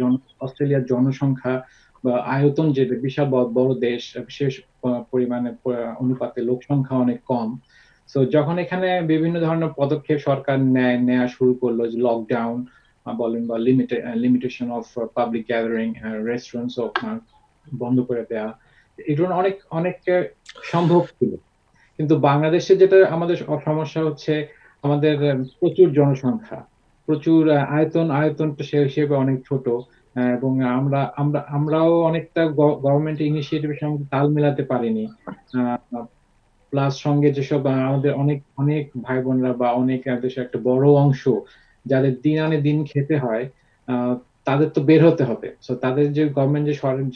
অস্ট্রেলিয়ার জনসংখ্যা বা আয়তন, যেটা বিশাল বড় দেশ, বিশেষ পরিমাণে অনুপাতে লোক সংখ্যা অনেক কম। তো যখন এখানে বিভিন্ন ধরনের পদক্ষেপ সরকার নেওয়া শুরু করলো, যে লকডাউন বলেন বা limitation of public gathering, restaurants বন্ধ করে দেয়া, এগুলো অনেক অনেক সম্ভব ছিল। কিন্তু বাংলাদেশে যেটা আমাদের সমস্যা হচ্ছে, আমাদের প্রচুর জনসংখ্যা, প্রচুর আয়তনটা সে হিসেবে অনেক ছোট। এবং আমরাও অনেকটা গভর্নমেন্ট ইনিশিয়েটিভের সঙ্গে তাল মেলাতে পারিনি। প্লাস সঙ্গে যেসব আমাদের অনেক অনেক ভাই বোনরা বা অনেক দেশের একটা বড় অংশ যাদের দিন আনে দিন খেতে হয়, আহ, তাদের তো বের হতে হবে। তো তাদের যে গভর্নমেন্ট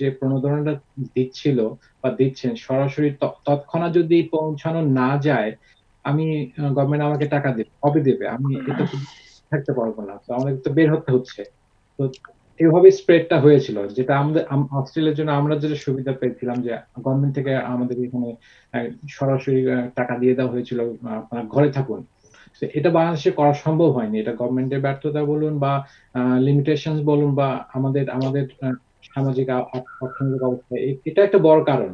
যে প্রণোদনাটা দিচ্ছিল বা দিচ্ছেন, সরাসরি তৎক্ষণাৎ যদি পৌঁছানো না যায়, আমি গভর্নমেন্ট আমাকে টাকা দেবে, কবে দেবে? আমি এটা তো থাকতে পারবো না, তো আমাদের তো বের হতে হচ্ছে। তো এভাবে স্প্রেডটা হয়েছিল, যেটা আমাদের অস্ট্রেলিয়ার জন্য আমরা যেটা সুবিধা পেয়েছিলাম, যে গভর্নমেন্ট থেকে আমাদের এখানে সরাসরি টাকা দিয়ে দেওয়া হয়েছিল, আপনার ঘরে থাকুন। তো এটা বাংলাদেশে করা সম্ভব হয়নি। এটা গভর্নমেন্টের ব্যর্থতা বলুন বা লিমিটেশন বলুন বা আমাদের আমাদের সামাজিক অর্থনৈতিক অবস্থা, এটা একটা বড় কারণ।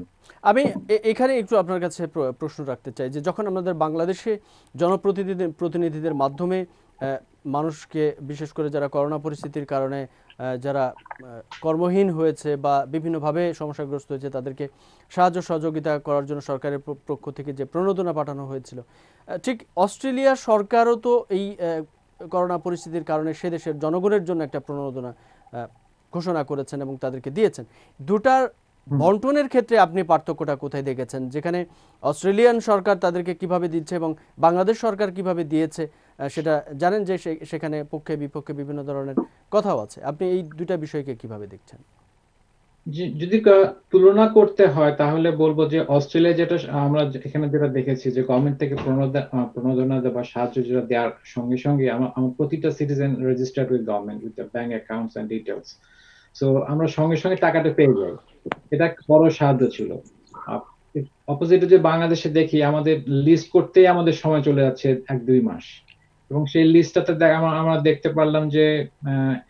আমি এখানে একটু আপনার কাছে প্রশ্ন রাখতে চাই যে যখন আমাদের বাংলাদেশে প্রতিনিধিদের মাধ্যমে মানুষকে, বিশেষ করে যারা করোনা পরিস্থিতির কারণে যারা কর্মহীন হয়েছে বা বিভিন্নভাবে সমস্যাগ্রস্ত হয়েছে তাদেরকে সাহায্য সহযোগিতা করার জন্য সরকারের পক্ষ থেকে যে প্রণোদনা পাঠানো হয়েছিল, ঠিক অস্ট্রেলিয়া সরকারও তো এই করোনা পরিস্থিতির কারণে সে দেশের জনগণের জন্য একটা প্রণোদনা ঘোষণা করেছেন এবং তাদেরকে দিয়েছেন। দুটার বন্টনের ক্ষেত্রে আপনি পার্থক্যটা কোথায় দেখেছেন, যেখানে অস্ট্রেলিয়ান সরকার তাদেরকে কিভাবে দিচ্ছে এবং বাংলাদেশ সরকার কিভাবে দিয়েছে? সেটা জানেন যে সেখানে পক্ষে বিপক্ষে বিভিন্ন ধরনের কথাও আছে। আপনি এই দুটা বিষয়কে কিভাবে দেখছেন? যদি তুলনা করতে হয়, তাহলে বলবো যে অস্ট্রেলিয়া যেটা আমরা এখানে যেটা দেখেছি, যে গভর্নমেন্ট থেকে প্রণোদনা বা সাহায্য যেটা দেওয়ার সঙ্গে সঙ্গে আমার প্রতিটা citizen registered with government, with bank accounts and details. So আমরা সঙ্গে সঙ্গে টাকাটা পেয়ে যাই। এটা একটা বড় সাহায্য ছিল। অপোজিটে যে বাংলাদেশে দেখি, আমাদের লিস্ট করতেই আমাদের সময় চলে যাচ্ছে 1-2 মাস। এবং সেই লিস্টটাতে আমরা দেখতে পারলাম যে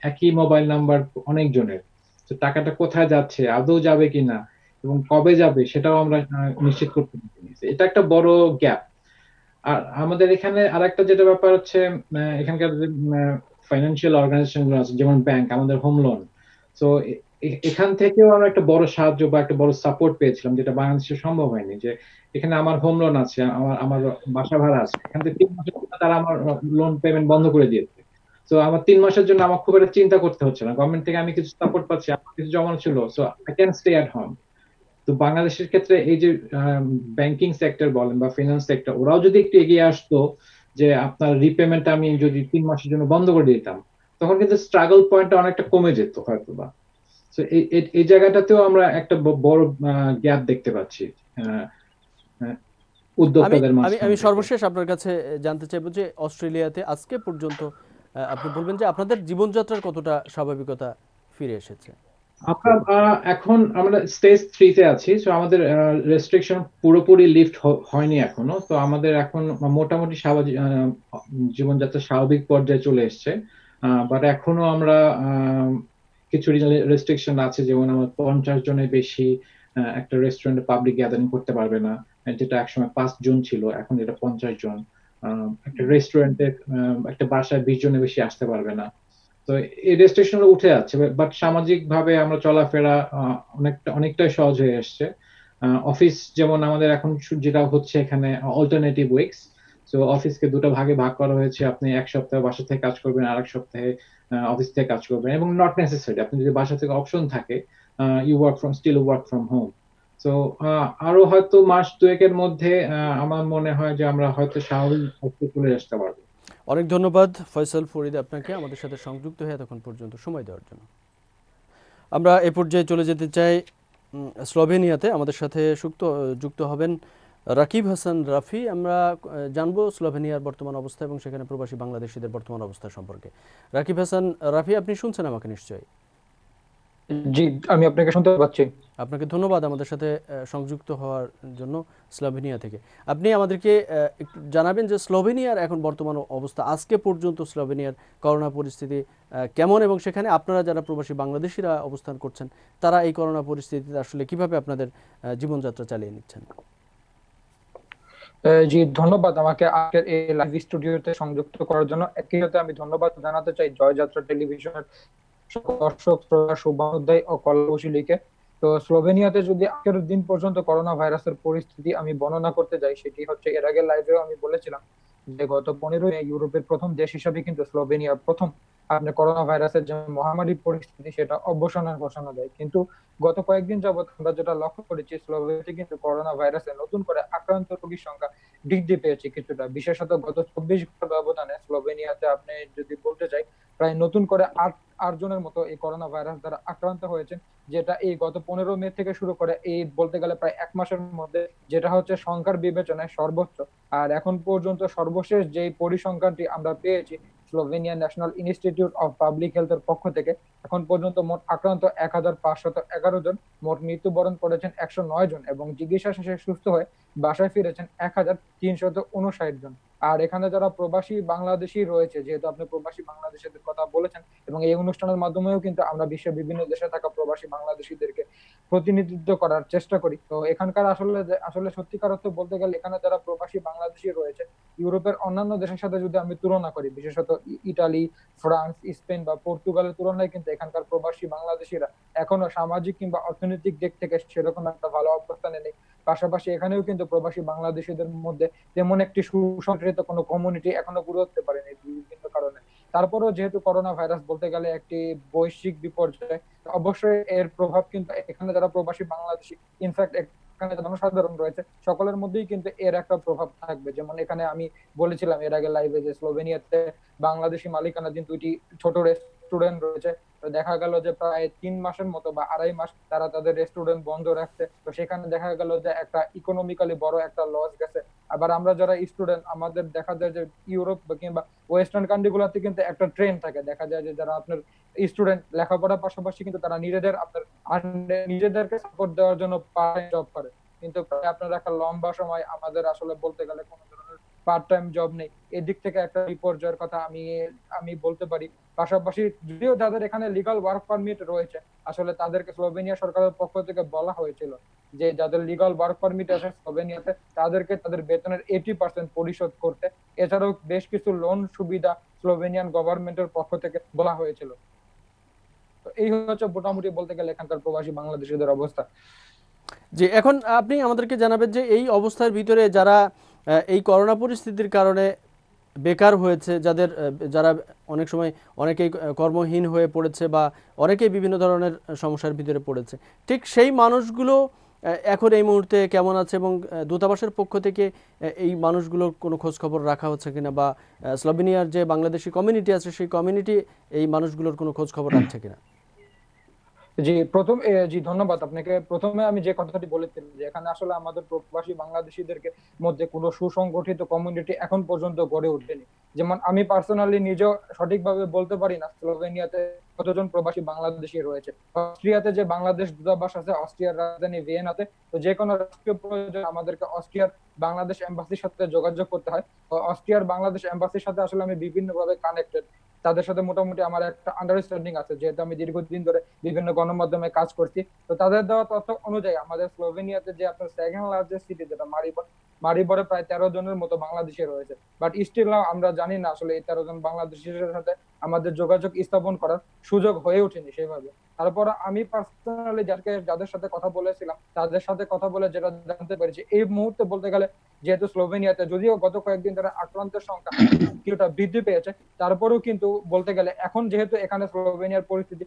একই মোবাইল নাম্বার অনেক জনের। তো টাকাটা কোথায় যাচ্ছে, আদৌ যাবে কিনা এবং কবে যাবে, সেটাও আমরা নিশ্চিত করতে পারিনি। এটা একটা বড় গ্যাপ। আর আমাদের এখানে আরেকটা যেটা ব্যাপার হচ্ছে, এখানকার ফাইন্যান্সিয়াল অর্গানাইজেশন গুলো আছে, যেমন ব্যাংক, আমাদের হোম লোন। তো এখান থেকেও আমরা একটা বড় সাহায্য বা একটা বড় সাপোর্ট পেয়েছিলাম, যেটা বাংলাদেশে সম্ভব হয়নি। যে এখানে আমার হোম লোন আছে, আমার আমার বাসা ভাড়া আছে, এখান থেকে 3 মাসের জন্য তারা আমার লোন পেমেন্ট বন্ধ করে দিয়েছে। তো আমার 3 মাসের জন্য আমার খুব একটা চিন্তা করতে হচ্ছে না, গভর্নমেন্ট থেকে আমি কিছু সাপোর্ট পাচ্ছি, আমার কিছু জমানো ছিল, so I can stay at home. তো বাংলাদেশের ক্ষেত্রে এই যে ব্যাংকিং সেক্টর বলেন বা ফিনান্স সেক্টর, ওরাও যদি একটু এগিয়ে আসতো, যে আপনার রিপেমেন্ট আমি যদি 3 মাসের জন্য বন্ধ করে দিতাম, তখন কিন্তু স্ট্রাগল পয়েন্টটা অনেকটা কমে যেত হয়তো বা। তো এই জায়গাটাতেও আমরা একটা বড় গ্যাপ দেখতে পাচ্ছি আহ, আহ, আমি উদ্যোক্তাদের আমি মাঝখান আমি থেকে। সর্বশেষ আপনার কাছে জানতে চাইবো যে অস্ট্রেলিয়াতে আজকে পর্যন্ত আপনি বলবেন যে আপনাদের জীবনযাত্রার কতটা স্বাভাবিকতা ফিরে এসেছে? আমরা এখন আমরা স্টেজ 3-তে আছি, তো আমাদের রেস্ট্রিকশন পুরোপুরি লিফট হয়নি এখনো, তো আমাদের এখন মোটামুটি স্বাভাবিক জীবনযাত্রা স্বাভাবিক পর্যায়ে চলে এসেছে। বাট এখনো আমরা কিছু রেস্ট্রিকশন আছে, যেমন আমরা 50 জনের বেশি একটা রেস্টুরেন্টে পাবলিক গ্যাদারিং করতে পারবে না, যেটা একসময় 5 জন ছিল, এখন এটা 50 জন। একটা রেস্টুরেন্টে একটা বাসায় 20 জনের বেশি আসতে পারবে না। তো এই রেস্ট্রিকশন উঠে যাচ্ছে, বাট সামাজিক ভাবে আমরা চলাফেরা অনেকটাই সহজ হয়ে আসছে। অফিস যেমন আমাদের এখন যেটা হচ্ছে এখানে অল্টারনেটিভ উইকস, তো অফিসকে দুটো ভাগে ভাগ করা হয়েছে। আপনি এক সপ্তাহ বাসা থেকে কাজ করবেন, আর এক সপ্তাহে অফিস থেকে কাজ করবেন, এবং নট নেসেসারি আপনি যদি বাসা থেকে অপশন থাকে, ইউ ওয়ার্ক ফ্রম হোম। তো আরো হয়তো মাস দুয়েকের মধ্যে আমার মনে হয় যে আমরা হয়তো স্বাভাবিক অবস্থায় চলে আসতে পারবো। অনেক ধন্যবাদ ফয়সাল ফরিদ আপনাকে আমাদের সাথে সংযুক্ত হয়ে এতক্ষণ পর্যন্ত সময় দেওয়ার জন্য। আমরা এ পর্যায়ে চলে যেতে চাই স্লোভেনিয়াতে। আমাদের সাথে যুক্ত হবেন রাকিব হাসান রাফি। আমরা জানবো স্লোভেনিয়ার বর্তমান অবস্থা এবং সেখানে প্রবাসী বাংলাদেশিদের বর্তমান অবস্থা সম্পর্কে। রাকিব হাসান রাফি, আপনি শুনছেন আমাকে নিশ্চয়ই? জি, আমি আপনাকে শুনতে পাচ্ছি। আপনাকে ধন্যবাদ আমাদের সাথে সংযুক্ত হওয়ার জন্য স্লোভেনিয়া থেকে। আপনি আমাদেরকে একটু জানাবেন যে স্লোভেনিয়ার এখন বর্তমান অবস্থা, আজকে পর্যন্ত স্লোভেনিয়ার করোনা পরিস্থিতি কেমন, এবং সেখানে আপনারা যারা প্রবাসী বাংলাদেশিরা অবস্থান করছেন তারা এই করোনা পরিস্থিতিতে আসলে কিভাবে আপনাদের জীবনযাত্রা চালিয়ে নিচ্ছেন? জি, ধন্যবাদ আমাকে আজকের এই লাইভ স্টুডিওতে সংযুক্ত করার জন্য। একই সাথে আমি ধন্যবাদ জানাতে চাই জয়যাত্রা টেলিভিশনের সকল দর্শক, শ্রোতা, শুভানুধ্যায়ী ও কলাকুশলীকে। তো স্লোভেনিয়াতে যদি আজকের দিন পর্যন্ত করোনা ভাইরাসের পরিস্থিতি আমি বর্ণনা করতে যাই, সেটি হচ্ছে, এর আগে লাইভেও আমি বলেছিলাম যে গত 15 মে ইউরোপের প্রথম দেশ হিসাবে কিন্তু স্লোভেনিয়া প্রথম আপনার করোনা ভাইরাসের যে মহামারী পরিস্থিতি সেটা অবসানের ঘোষণা দেয়। কিন্তু গত কয়েকদিন যাবত আমরা যেটা লক্ষ্য করেছি, স্লোভেনিয়াতে কিন্তু করোনা ভাইরাসে নতুন করে আক্রান্ত রোগীর সংখ্যা বৃদ্ধি পেয়েছে কিছুটা। বিশেষত গত 24 ঘন্টার ব্যবধানে স্লোভেনিয়াতে আপনি যদি বলতে চাই, প্রায় নতুন করে আট জনের মতো এই করোনা ভাইরাস দ্বারা আক্রান্ত হয়েছেন, যেটা এই গত 15 মে থেকে শুরু করে এই বলতে গেলে প্রায় 1 মাসের মধ্যে, যেটা হচ্ছে সংখ্যার বিবেচনায় সর্বোচ্চ। আর এখন পর্যন্ত সর্বশেষ যে পরিসংখ্যানটি আমরা পেয়েছি Slovenia national institute of public হেলথের পক্ষ থেকে, এখন পর্যন্ত মোট আক্রান্ত 1511 জন, মোট মৃত্যুবরণ করেছেন 109 জন, এবং চিকিৎসা শেষে সুস্থ হয়ে বাসায় ফিরেছেন 1359 জন। আর এখানে যারা প্রবাসী বাংলাদেশি রয়েছে, যেহেতু আপনি প্রবাসী বাংলাদেশিদের কথা বলেছেন, এবং এই অনুষ্ঠানের মাধ্যমেও কিন্তু আমরা বিশ্বের বিভিন্ন দেশে থাকা প্রবাসী বাংলাদেশিদেরকে প্রতিনিধিত্ব করার চেষ্টা করি। তো এখানকার আসলে সত্যিকার অর্থে বলতে গেলে এখানে যারা প্রবাসী বাংলাদেশি রয়েছে, ইউরোপের অন্যান্য দেশের সাথে যদি আমি তুলনা করি, বিশেষত ইটালি, ফ্রান্স, স্পেন বা পর্তুগালের তুলনায় কিন্তু এখানকার প্রবাসী বাংলাদেশিরা এখনো সামাজিক কিংবা অর্থনৈতিক দিক থেকে সেরকম একটা ভালো অবস্থানে নেই। পাশাপাশি এখানেও কিন্তু প্রবাসী বাংলাদেশিদের মধ্যে তেমন একটি সুসংগঠিত কোনো কমিউনিটি এখনো গড়ে উঠতে পারেনি বিভিন্ন কারণে। তারপরেও যেহেতু করোনা ভাইরাস বলতে গেলে একটি বৈশ্বিক বিপর্যয়, অবশ্যই এর প্রভাব কিন্তু এখানে যারা প্রবাসী বাংলাদেশি, ইনফ্যাক্ট এখানে জনসাধারণ রয়েছে, সকলের মধ্যেই কিন্তু এর একটা প্রভাব থাকবে। যেমন এখানে আমি বলেছিলাম এর আগে লাইভে যে স্লোভেনিয়াতে বাংলাদেশি মালিকানাধীন 2টি ছোট রেস্টুরেন্ট রয়েছে। তো দেখা গেল যে প্রায় 3 মাসের মতো বা 2.5 মাস তারা তাদের রেস্টুরেন্ট বন্ধ রাখছে। তো সেখানে দেখা গেল যে একটা ইকোনমিক্যালি বড় একটা লস গেছে। আবার আমরা যারা স্টুডেন্ট, আমাদের দেখা যায় যে ইউরোপ কিংবা ওয়েস্টার্ন কান্ট্রি গুলাতে কিন্তু একটা ট্রেন্ড থাকে, দেখা যায় যে যারা আপনার স্টুডেন্ট লেখাপড়ার পাশাপাশি কিন্তু তারা নিজেদেরকে সাপোর্ট দেওয়ার জন্য পার্ট টাইম জব করে। কিন্তু প্রায় আপনার একটা লম্বা সময় আমাদের আসলে বলতে গেলে কোনো ধরনের পার্ট টাইম জব নেই। এদিক থেকে একটা বিপর্যয়ের কথা আমি বলতে পারি। পাশাপাশি যদিও যাদের এখানে লিগাল ওয়ার্ক পারমিট রয়েছে, আসলে তাদেরকে স্লোভেনিয়া সরকারের পক্ষ থেকে বলা হয়েছিল যে যাদের লিগাল ওয়ার্ক পারমিট আছে স্লোভেনিয়াতে, তাদেরকে তাদের বেতনের 80% পরিশোধ করতে। এছাড়াও বেশ কিছু লোন সুবিধা স্লোভেনিয়ান গভর্নমেন্টের পক্ষ থেকে বলা হয়েছিল। তো এই হচ্ছে মোটামুটি বলতে গেলে এখানকার প্রবাসী বাংলাদেশিদের অবস্থা। যে এখন আপনি আমাদেরকে জানাবেন যে এই অবস্থার ভিতরে যারা এই করোনা পরিস্থিতির কারণে বেকার হয়েছে, যারা অনেক সময় অনেকেই কর্মহীন হয়ে পড়েছে বা অনেকেই বিভিন্ন ধরনের সমস্যার ভিতরে পড়েছে, ঠিক সেই মানুষগুলো এখন এই মুহূর্তে কেমন আছে এবং দূতাবাসের পক্ষ থেকে এই মানুষগুলোর কোনো খোঁজ খবর রাখা হচ্ছে কিনা, বা স্লোভেনিয়ার যে বাংলাদেশি কমিউনিটি আছে সেই কমিউনিটি এই মানুষগুলোর কোনো খোঁজ খবর রাখছে কিনা? জি ধন্যবাদ আপনাকে। প্রথমে আমি যে কথাটি বলেছিলাম যে এখানে আসলে আমাদের প্রবাসী বাংলাদেশিদেরকে মধ্যে কোনো সুসংগঠিত কমিউনিটি এখন পর্যন্ত গড়ে ওঠেনি। যেমন আমি পার্সোনালি নিজেও সঠিকভাবে বলতে পারি না স্লোভেনিয়াতে কতজন প্রবাসী বাংলাদেশি রয়েছে। অস্ট্রিয়াতে যে বাংলাদেশ দূতাবাস আছে, অস্ট্রিয়ার রাজধানী ভিয়েনাতে, তো যে কোনো রাষ্ট্রীয় প্রয়োজনে আমাদেরকে অস্ট্রিয়ার বাংলাদেশ এম্বাসির সাথে যোগাযোগ করতে হয়। অস্ট্রিয়ার বাংলাদেশ এম্বাসির সাথে আসলে আমি বিভিন্নভাবে কানেক্টেড। তাদের সাথে মোটামুটি আমার একটা আন্ডারস্ট্যান্ডিং আছে, যেহেতু আমি দীর্ঘদিন ধরে বিভিন্ন গণমাধ্যমে কাজ করছি। তো তাদের দেওয়া তথ্য অনুযায়ী আমাদের স্লোভেনিয়াতে যে আপনার সেকেন্ড লার্জেস্ট সিটি যেটা মারিবরে প্রায় 13 জনের মতো বাংলাদেশি রয়েছে। বাট স্টিল নাও আমরা জানি না আসলে এই 13 জন বাংলাদেশিদের সাথে আমাদের যোগাযোগ স্থাপন করার সুযোগ হয়ে ওঠেনি সেভাবে। তারপর আমি পার্সোনালি যাদের সাথে কথা বলেছিলাম তাদের সাথে কথা বলে যেটা জানতে পেরেছি, এই মুহূর্তে বলতে গেলে যেহেতু স্লোভেনিয়াতে যদিও গত কয়েকদিন ধরে আক্রান্তের সংখ্যা কিছুটা বৃদ্ধি পেয়েছে, তারপরেও কিন্তু বলতে গেলে এখন যেহেতু এখানে স্লোভেনিয়ার পরিস্থিতি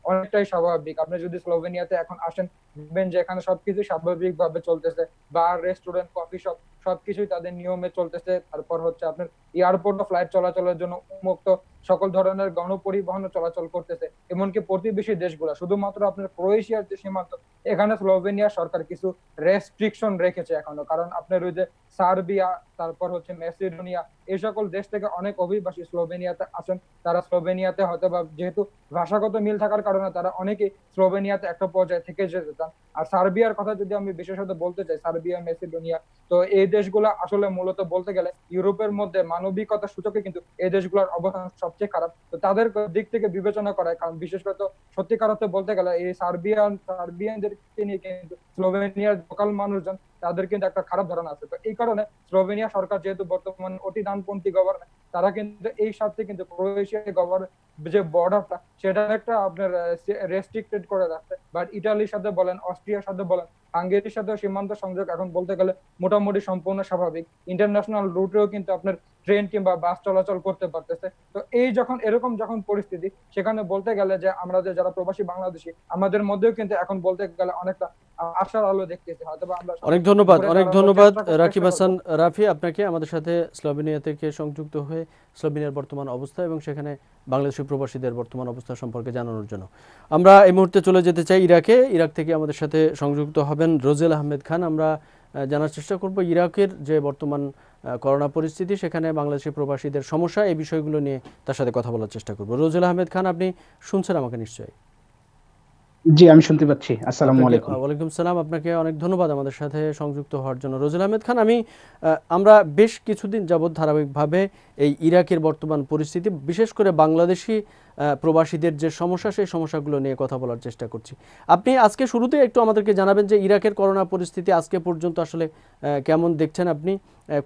অনেকটাই স্বাভাবিক। আপনি যদি স্লোভেনিয়াতে এখন আসেন দেখবেন যে এখানে সবকিছু স্বাভাবিক ভাবে চলতেছে। বার, রেস্টুরেন্ট, কফি শপ সবকিছুই তাদের নিয়মে চলতেছে। তারপর হচ্ছে আপনার এয়ারপোর্ট ও ফ্লাইট চলাচলের জন্য উন্মুক্ত, সকল ধরনের গণপরিবহন চলাচল করতেছে। এমনকি প্রতিবেশী দেশগুলো, শুধুমাত্র আপনার ক্রোয়েশিয়ার যে সীমান্ত, এখানে স্লোভেনিয়া সরকার কিছু রেস্ট্রিকশন রেখেছে এখনো। কারণ আপনার ওই যে সার্বিয়া, তারপর হচ্ছে মেসিডোনিয়া, এই সকল দেশ থেকে অনেক অভিবাসী স্লোভেনিয়াতে আসেন। তারা স্লোভেনিয়াতে হয়তো বা যেহেতু ভাষাগত মিল থাকার কারণে তারা অনেকেই স্লোভেনিয়াতে একটা পর্যায়ে থেকে যেতে চান। আর সার্বিয়ার কথা যদি আমি বিশেষত বলতে চাই, সার্বিয়া, মেসিডোনিয়া, তো এই দেশগুলো আসলে মূলত বলতে গেলে ইউরোপের মধ্যে মানবিকতার সূচকে কিন্তু এই দেশগুলোর অবস্থান সবচেয়ে খারাপ। তো তাদের দিক থেকে বিবেচনা করায়, কারণ বিশেষ করে তো সত্যিকার অর্থে বলতে গেলে এই সার্বিয়ানদেরকে নিয়ে কিন্তু স্লোভেনিয়ার লোকাল মানুষজন তাদের কিন্তু একটা খারাপ ধারণা আছে। তো এই কারণে স্লোভেনিয়া সরকার যেহেতু বর্তমানে অতি ডানপন্থী গভর্নমেন্ট, তারা কিন্তু এই স্বার্থে কিন্তু ক্রোয়েশিয়ার যে বর্ডারটা সেটা একটা আপনার রেস্ট্রিক্টেড করে রাখছে। বাট ইটালির সাথে বলেন, অস্ট্রিয়ার সাথে বলেন, হাঙ্গেরির সাথে সীমান্ত সংযোগ এখন বলতে গেলে মোটামুটি সম্পূর্ণ স্বাভাবিক। ইন্টারন্যাশনাল রুটেও কিন্তু আপনার ট্রেন কিংবা বাস চলাচল করতে পারতেছে। তো এই যখন পরিস্থিতি, সেখানে বলতে গেলে যে আমরা যে যারা প্রবাসী বাংলাদেশি, আমাদের মধ্যেও কিন্তু এখন বলতে গেলে অনেকটা আশার আলো দেখতেছি। হয়তো আমরা অনেক ধন্যবাদ রাকিব হাসান রাফি আপনাকে আমাদের সাথে স্লোভেনিয়া থেকে সংযুক্ত হয়ে স্লোভেনিয়ার বর্তমান অবস্থা এবং সেখানে বাংলাদেশি প্রবাসীদের বর্তমান অবস্থা সম্পর্কে জানানোর জন্য। আমরা এই মুহূর্তে চলে যেতে চাই ইরাক থেকে আমাদের সাথে সংযুক্ত হবেন রোজেল আহমেদ খান। আমরা জানার চেষ্টা করব ইরাকের যে বর্তমান করোনা পরিস্থিতি, সেখানে বাংলাদেশি প্রবাসীদের সমস্যা, এই বিষয়গুলো নিয়ে তার সাথে কথা বলার চেষ্টা করব। রোজেল আহমেদ খান, আপনি শুনছেন আমাকে নিশ্চয়ই? জি, আমি শুনতে পাচ্ছি। আসসালামু আলাইকুম। ওয়ালাইকুম সালাম। আপনাকে অনেক ধন্যবাদ আমাদের সাথে সংযুক্ত হওয়ার জন্য। রোজেল আহমেদ খান, আমরা বেশ কিছুদিন যাবৎ ধারাবাহিকভাবে এই ইরাকের বর্তমান পরিস্থিতি, বিশেষ করে বাংলাদেশি প্রবাসীদের যে সমস্যা, সেই সমস্যাগুলো নিয়ে কথা বলার চেষ্টা করছি। আপনি আজকে শুরুতে একটু আমাদেরকে জানাবেন যে ইরাকের করোনা পরিস্থিতি আজকে পর্যন্ত আসলে কেমন দেখছেন আপনি,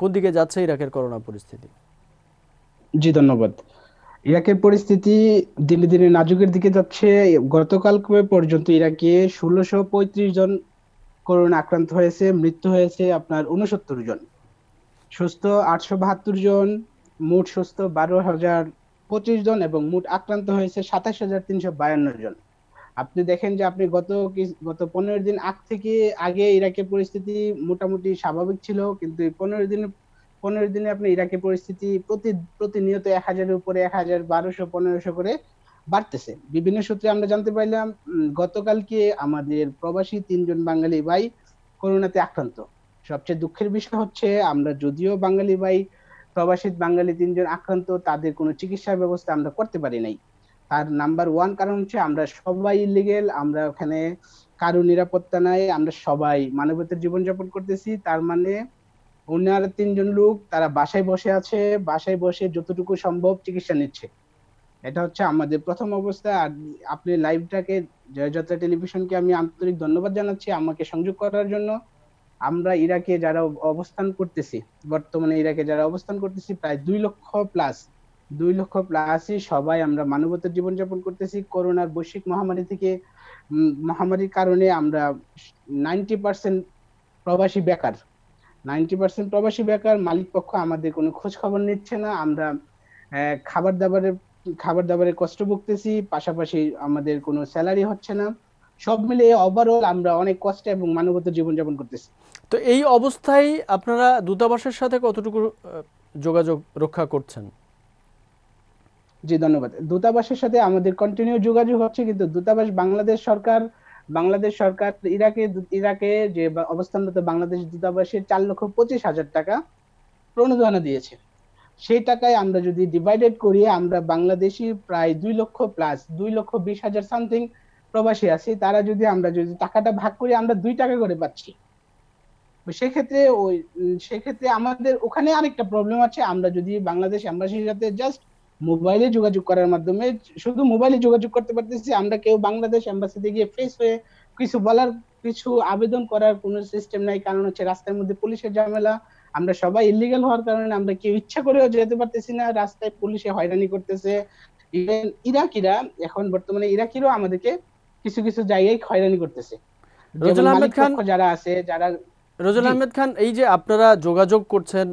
কোন দিকে যাচ্ছে ইরাকের করোনা পরিস্থিতি? জি, ধন্যবাদ। ইরাকের পরিস্থিতি দিনে দিনে নাজুকের দিকে যাচ্ছে। গতকাল পর্যন্ত ইরাকে 1635 জন করোনা আক্রান্ত হয়েছে, মৃত্যু হয়েছে আপনার 69 জন, সুস্থ 872 জন, মোট সুস্থ 12,025 জন এবং মোট আক্রান্ত হয়েছে 27,352 জন। আপনি দেখেন যে আপনি গত 15 দিন আগে ইরাকের পরিস্থিতি মোটামুটি স্বাভাবিক ছিল, কিন্তু 15 দিনে আপনি ইরাকের পরিস্থিতি প্রতিনিয়ত 1000-এর উপরে 1000, 1200, 1500 করে বাড়তেছে। বিভিন্ন সূত্রে আমরা জানতে পারলাম গতকালকে আমাদের প্রবাসী 3 জন বাঙালি ভাই করোনাতে আক্রান্ত। সবচেয়ে দুঃখের বিষয় হচ্ছে আমরা যদিও বাঙালি ভাই, প্রবাসী বাঙালি 3 জন আক্রান্ত, তাদের কোনো চিকিৎসার ব্যবস্থা আমরা করতে পারি নাই। তার নাম্বার 1 কারণ হচ্ছে আমরা সবাই ইলিগেল, আমরা ওখানে কারো নিরাপত্তা নাই, আমরা সবাই মানবতার জীবনযাপন করতেছি। তার মানে ওনারা 3 জন লোক তারা বাসায় বসে আছে, বাসায় বসে যতটুকু সম্ভব চিকিৎসা নিচ্ছে। এটা হচ্ছে আমাদের প্রথম অবস্থা। আর আপনি লাইভটাকে, জয়যাত্রা টেলিভিশনকে আমি আন্তরিক ধন্যবাদ জানাচ্ছি আমাকে সংযোগ করার জন্য। আমরা ইরাকে যারা অবস্থান করতেছি, বর্তমানে ইরাকে যারা অবস্থান করতেছি প্রায় 2 লক্ষ প্লাসই সবাই আমরা মানবতার জীবনযাপন করতেছি। করোনার বৈশ্বিক মহামারীর কারণে আমরা 90% প্রবাসী বেকার। মালিক পক্ষ আমাদের কোনো খোঁজ খবর নিচ্ছে না। আমরা খাবার দাবারের কষ্ট ভুগতেছি, পাশাপাশি আমাদের কোনো স্যালারি হচ্ছে না। সব মিলিয়ে ওভারঅল আমরা অনেক কষ্টে এবং মানবতার জীবনযাপন করতেছি। তো এই অবস্থায় আপনারা দূতাবাসের সাথে কতটুকু যোগাযোগ রক্ষা করছেন? জি ধন্যবাদ। দূতাবাসের সাথে আমাদের কন্টিনিউ যোগাযোগ হচ্ছে, কিন্তু দূতাবাস বাংলাদেশ সরকার ইরাকে যে অবস্থানরত বাংলাদেশ দূতাবাসের 4,25,000 টাকা প্রণোদনা দিয়েছে। সেই টাকায় আমরা যদি ডিভাইডেড করি, আমরা বাংলাদেশি প্রায় 2,20,000 সামথিং প্রবাসী আছি, আমরা যদি টাকাটা ভাগ করি আমরা 2 টাকা করে পাচ্ছি। সেক্ষেত্রে আমাদের ওখানে আরেকটা প্রবলেম আছে, আমরা যদি বাংলাদেশ এম্বাসির সাথে জাস্ট মোবাইলে যোগাযোগ করার মাধ্যমে শুধু মোবাইলে যোগাযোগ করতে পারতেছি, আমরা কেউ বাংলাদেশ এম্বাসিতে গিয়ে ফেস হয়ে কিছু বলার, কিছু আবেদন করার কোনো সিস্টেম নাই। কারণ হচ্ছে রাস্তার মধ্যে পুলিশের ঝামেলা, আমরা সবাই ইলিগাল হওয়ার কারণে আমরা কেউ ইচ্ছা করেও যেতে পারতেছি না, রাস্তায় পুলিশে হয়রানি করতেছে। ইভেন এখন বর্তমানে ইরাকিরাও আমাদেরকে কিছু কিছু জায়গায় হয়রানি করতেছে। রোজেল আহমেদ খান, রোজেল জি। আহমেদ খান, এই যে আপনারা যোগাযোগ করছেন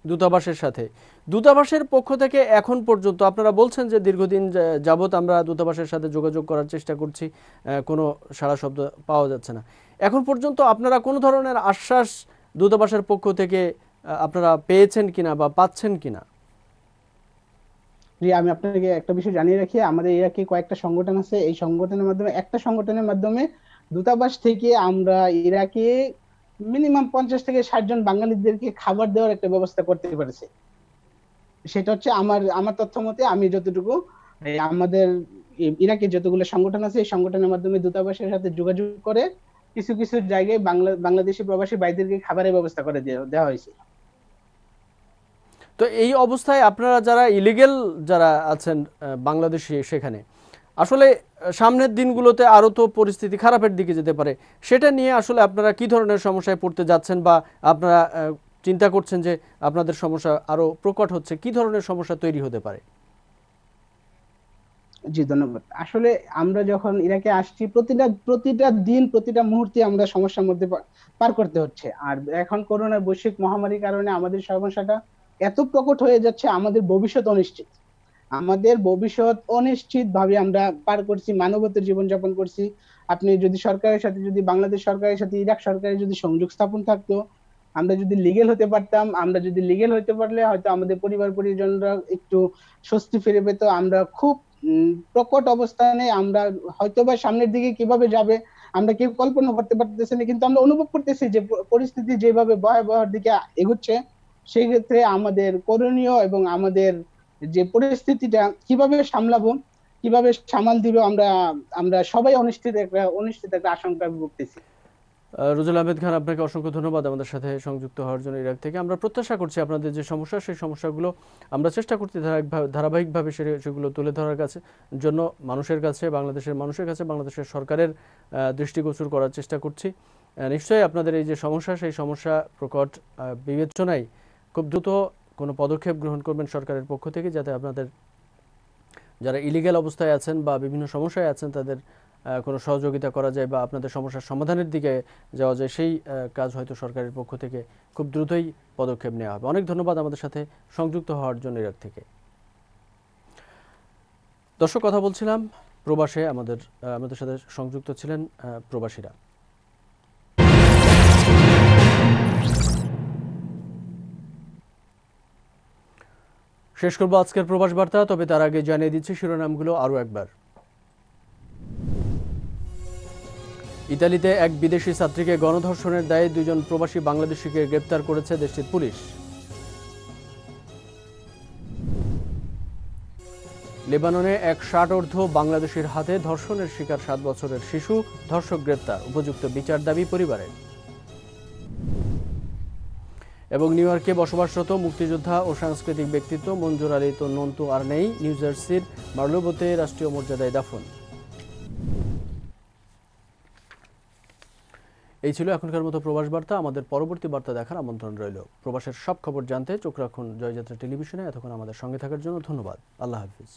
দূতাবাসের সাথে, দূতাবাসের পক্ষ থেকে এখন পর্যন্ত আপনারা বলছেন যে দীর্ঘদিন যাবত আমরা দূতাবাসের সাথে যোগাযোগ করার চেষ্টা করছি, কোনো সাড়া শব্দ পাওয়া যাচ্ছে না। এখন পর্যন্ত আপনারা কোনো ধরনের আশ্বাস দূতাবাসের পক্ষ থেকে আপনারা পেয়েছেন কিনা বা পাচ্ছেন কিনা? জি, আমি আপনাকে একটা বিষয় জানিয়ে রাখি, আমাদের ইরাকে কয়েকটা সংগঠন আছে। এই একটা সংগঠনের মাধ্যমে দূতাবাস থেকে আমরা ইরাকে মিনিমাম 50 থেকে 60 জন বাঙালিদেরকে খাবার দেওয়ার একটা ব্যবস্থা করতে পেরেছি। সেটা হচ্ছে আমার তথ্য মতে, আমি যতটুকু আমাদের ইরাকে যতগুলো সংগঠন আছে এই সংগঠনের মাধ্যমে দূতাবাসের সাথে যোগাযোগ করে কিছু কিছু জায়গায় বাংলাদেশি প্রবাসী ভাইদেরকে খাবারের ব্যবস্থা করে দেওয়া হয়েছে। তো এই অবস্থায় আপনারা যারা ইলিগেল যারা আছেন বাংলাদেশি, সেখানে আসলে সামনের দিনগুলোতে আরও তো পরিস্থিতি খারাপের দিকে যেতে পারে, সেটা নিয়ে আসলে আপনারা কি ধরনের সমস্যায় পড়তে যাচ্ছেন বা আপনারা চিন্তা করছেন যে আপনাদের সমস্যা আরো প্রকট হচ্ছে, কি ধরনের সমস্যা তৈরি হতে পারে? জি ধন্যবাদ। আসলে আমরা যখন ইরাকে আসছি, প্রতিটা দিন প্রতিটা মুহূর্তে আমরা সমস্যার মধ্যে পার করতে হচ্ছে। আর এখন করোনা বৈশ্বিক মহামারীর কারণে আমাদের সমস্যাটা এত প্রকট হয়ে যাচ্ছে, আমাদের ভবিষ্যৎ অনিশ্চিত ভাবে আমরা পার করছি, মানবতার জীবনযাপন করছি। আপনি যদি বাংলাদেশ সরকারের সাথে ইরাক সরকারের যদি সংযোগ স্থাপন থাকতো, আমরা যদি লিগেল হতে পারতাম, আমরা যদি লিগেল হতে পারলে হয়তো আমাদের পরিবার পরিজনরা একটু স্বস্তি ফিরে পেত। আমরা খুব প্রকট অবস্থানে, আমরা হয়তোবা সামনের দিকে কিভাবে যাবে আমরা কেউ কল্পনা করতে পারতেছি না, কিন্তু আমরা অনুভব করতেছি যে পরিস্থিতি যেভাবে ভয়াবহর দিকে এগুচ্ছে, সেই ক্ষেত্রে আমাদের করণীয় এবং আমাদের যে পরিস্থিতিটা কিভাবে সামলাবো, কিভাবে সামাল দিব, আমরা সবাই অনিশ্চিত একটা আশঙ্কা ভুগতেছি। রোজেল আহমেদ খান, আপনাকে অসংখ্য ধন্যবাদ আমাদের সাথে সংযুক্ত হওয়ার জন্য ইরাক থেকে। আমরা প্রত্যাশা করছি আপনাদের যে সমস্যা, সেই সমস্যাগুলো আমরা চেষ্টা করছি ধারাবাহিকভাবে সেগুলো তুলে ধরার জন্য বাংলাদেশের মানুষের কাছে বাংলাদেশের সরকারের দৃষ্টিগোচর করার চেষ্টা করছি। নিশ্চয়ই আপনাদের এই যে সমস্যা, সেই সমস্যা প্রকট বিবেচনায় খুব দ্রুত কোনো পদক্ষেপ গ্রহণ করবেন সরকারের পক্ষ থেকে, যাতে আপনাদের যারা ইলিগ্যাল অবস্থায় আছেন বা বিভিন্ন সমস্যায় আছেন তাদের কোনো সহযোগিতা করা যায় বা আপনাদের সমস্যার সমাধানের দিকে যাওয়া যায়, সেই কাজ হয়তো সরকারের পক্ষ থেকে খুব দ্রুতই পদক্ষেপ নেওয়া হবে। অনেক ধন্যবাদ আমাদের সাথে সংযুক্ত হওয়ার জন্য ইরাক থেকে। দর্শক, কথা বলছিলাম প্রবাসে আমাদের সাথে সংযুক্ত ছিলেন প্রবাসীরা। শেষ করবো আজকের প্রবাস বার্তা, তবে তার আগে জানিয়ে দিচ্ছি শিরোনামগুলো আরও একবার। ইতালিতে এক বিদেশি ছাত্রীকে গণধর্ষণের দায়ে 2 জন প্রবাসী বাংলাদেশিকে গ্রেপ্তার করেছে দেশটির পুলিশ। লেবাননে এক 60 বাংলাদেশির হাতে ধর্ষণের শিকার 7 বছরের শিশু, ধর্ষক গ্রেপ্তার, উপযুক্ত বিচার দাবি পরিবারের। এবং নিউ ইয়র্কে বসবাসরত মুক্তিযোদ্ধা ও সাংস্কৃতিক ব্যক্তিত্ব মঞ্জুর আলী নন্তু আর নেই, নিউ জার্সির মার্লোবোতে রাষ্ট্রীয় মর্যাদায় দাফন। এই ছিল এখনকার মতো প্রবাস বার্তা। আমাদের পরবর্তী বার্তা দেখার আমন্ত্রণ রইল। প্রবাসের সব খবর জানতে চোখ রাখুন জয়যাত্রা টেলিভিশনে। এতক্ষণ আমাদের সঙ্গে থাকার জন্য ধন্যবাদ। আল্লাহ হাফিজ।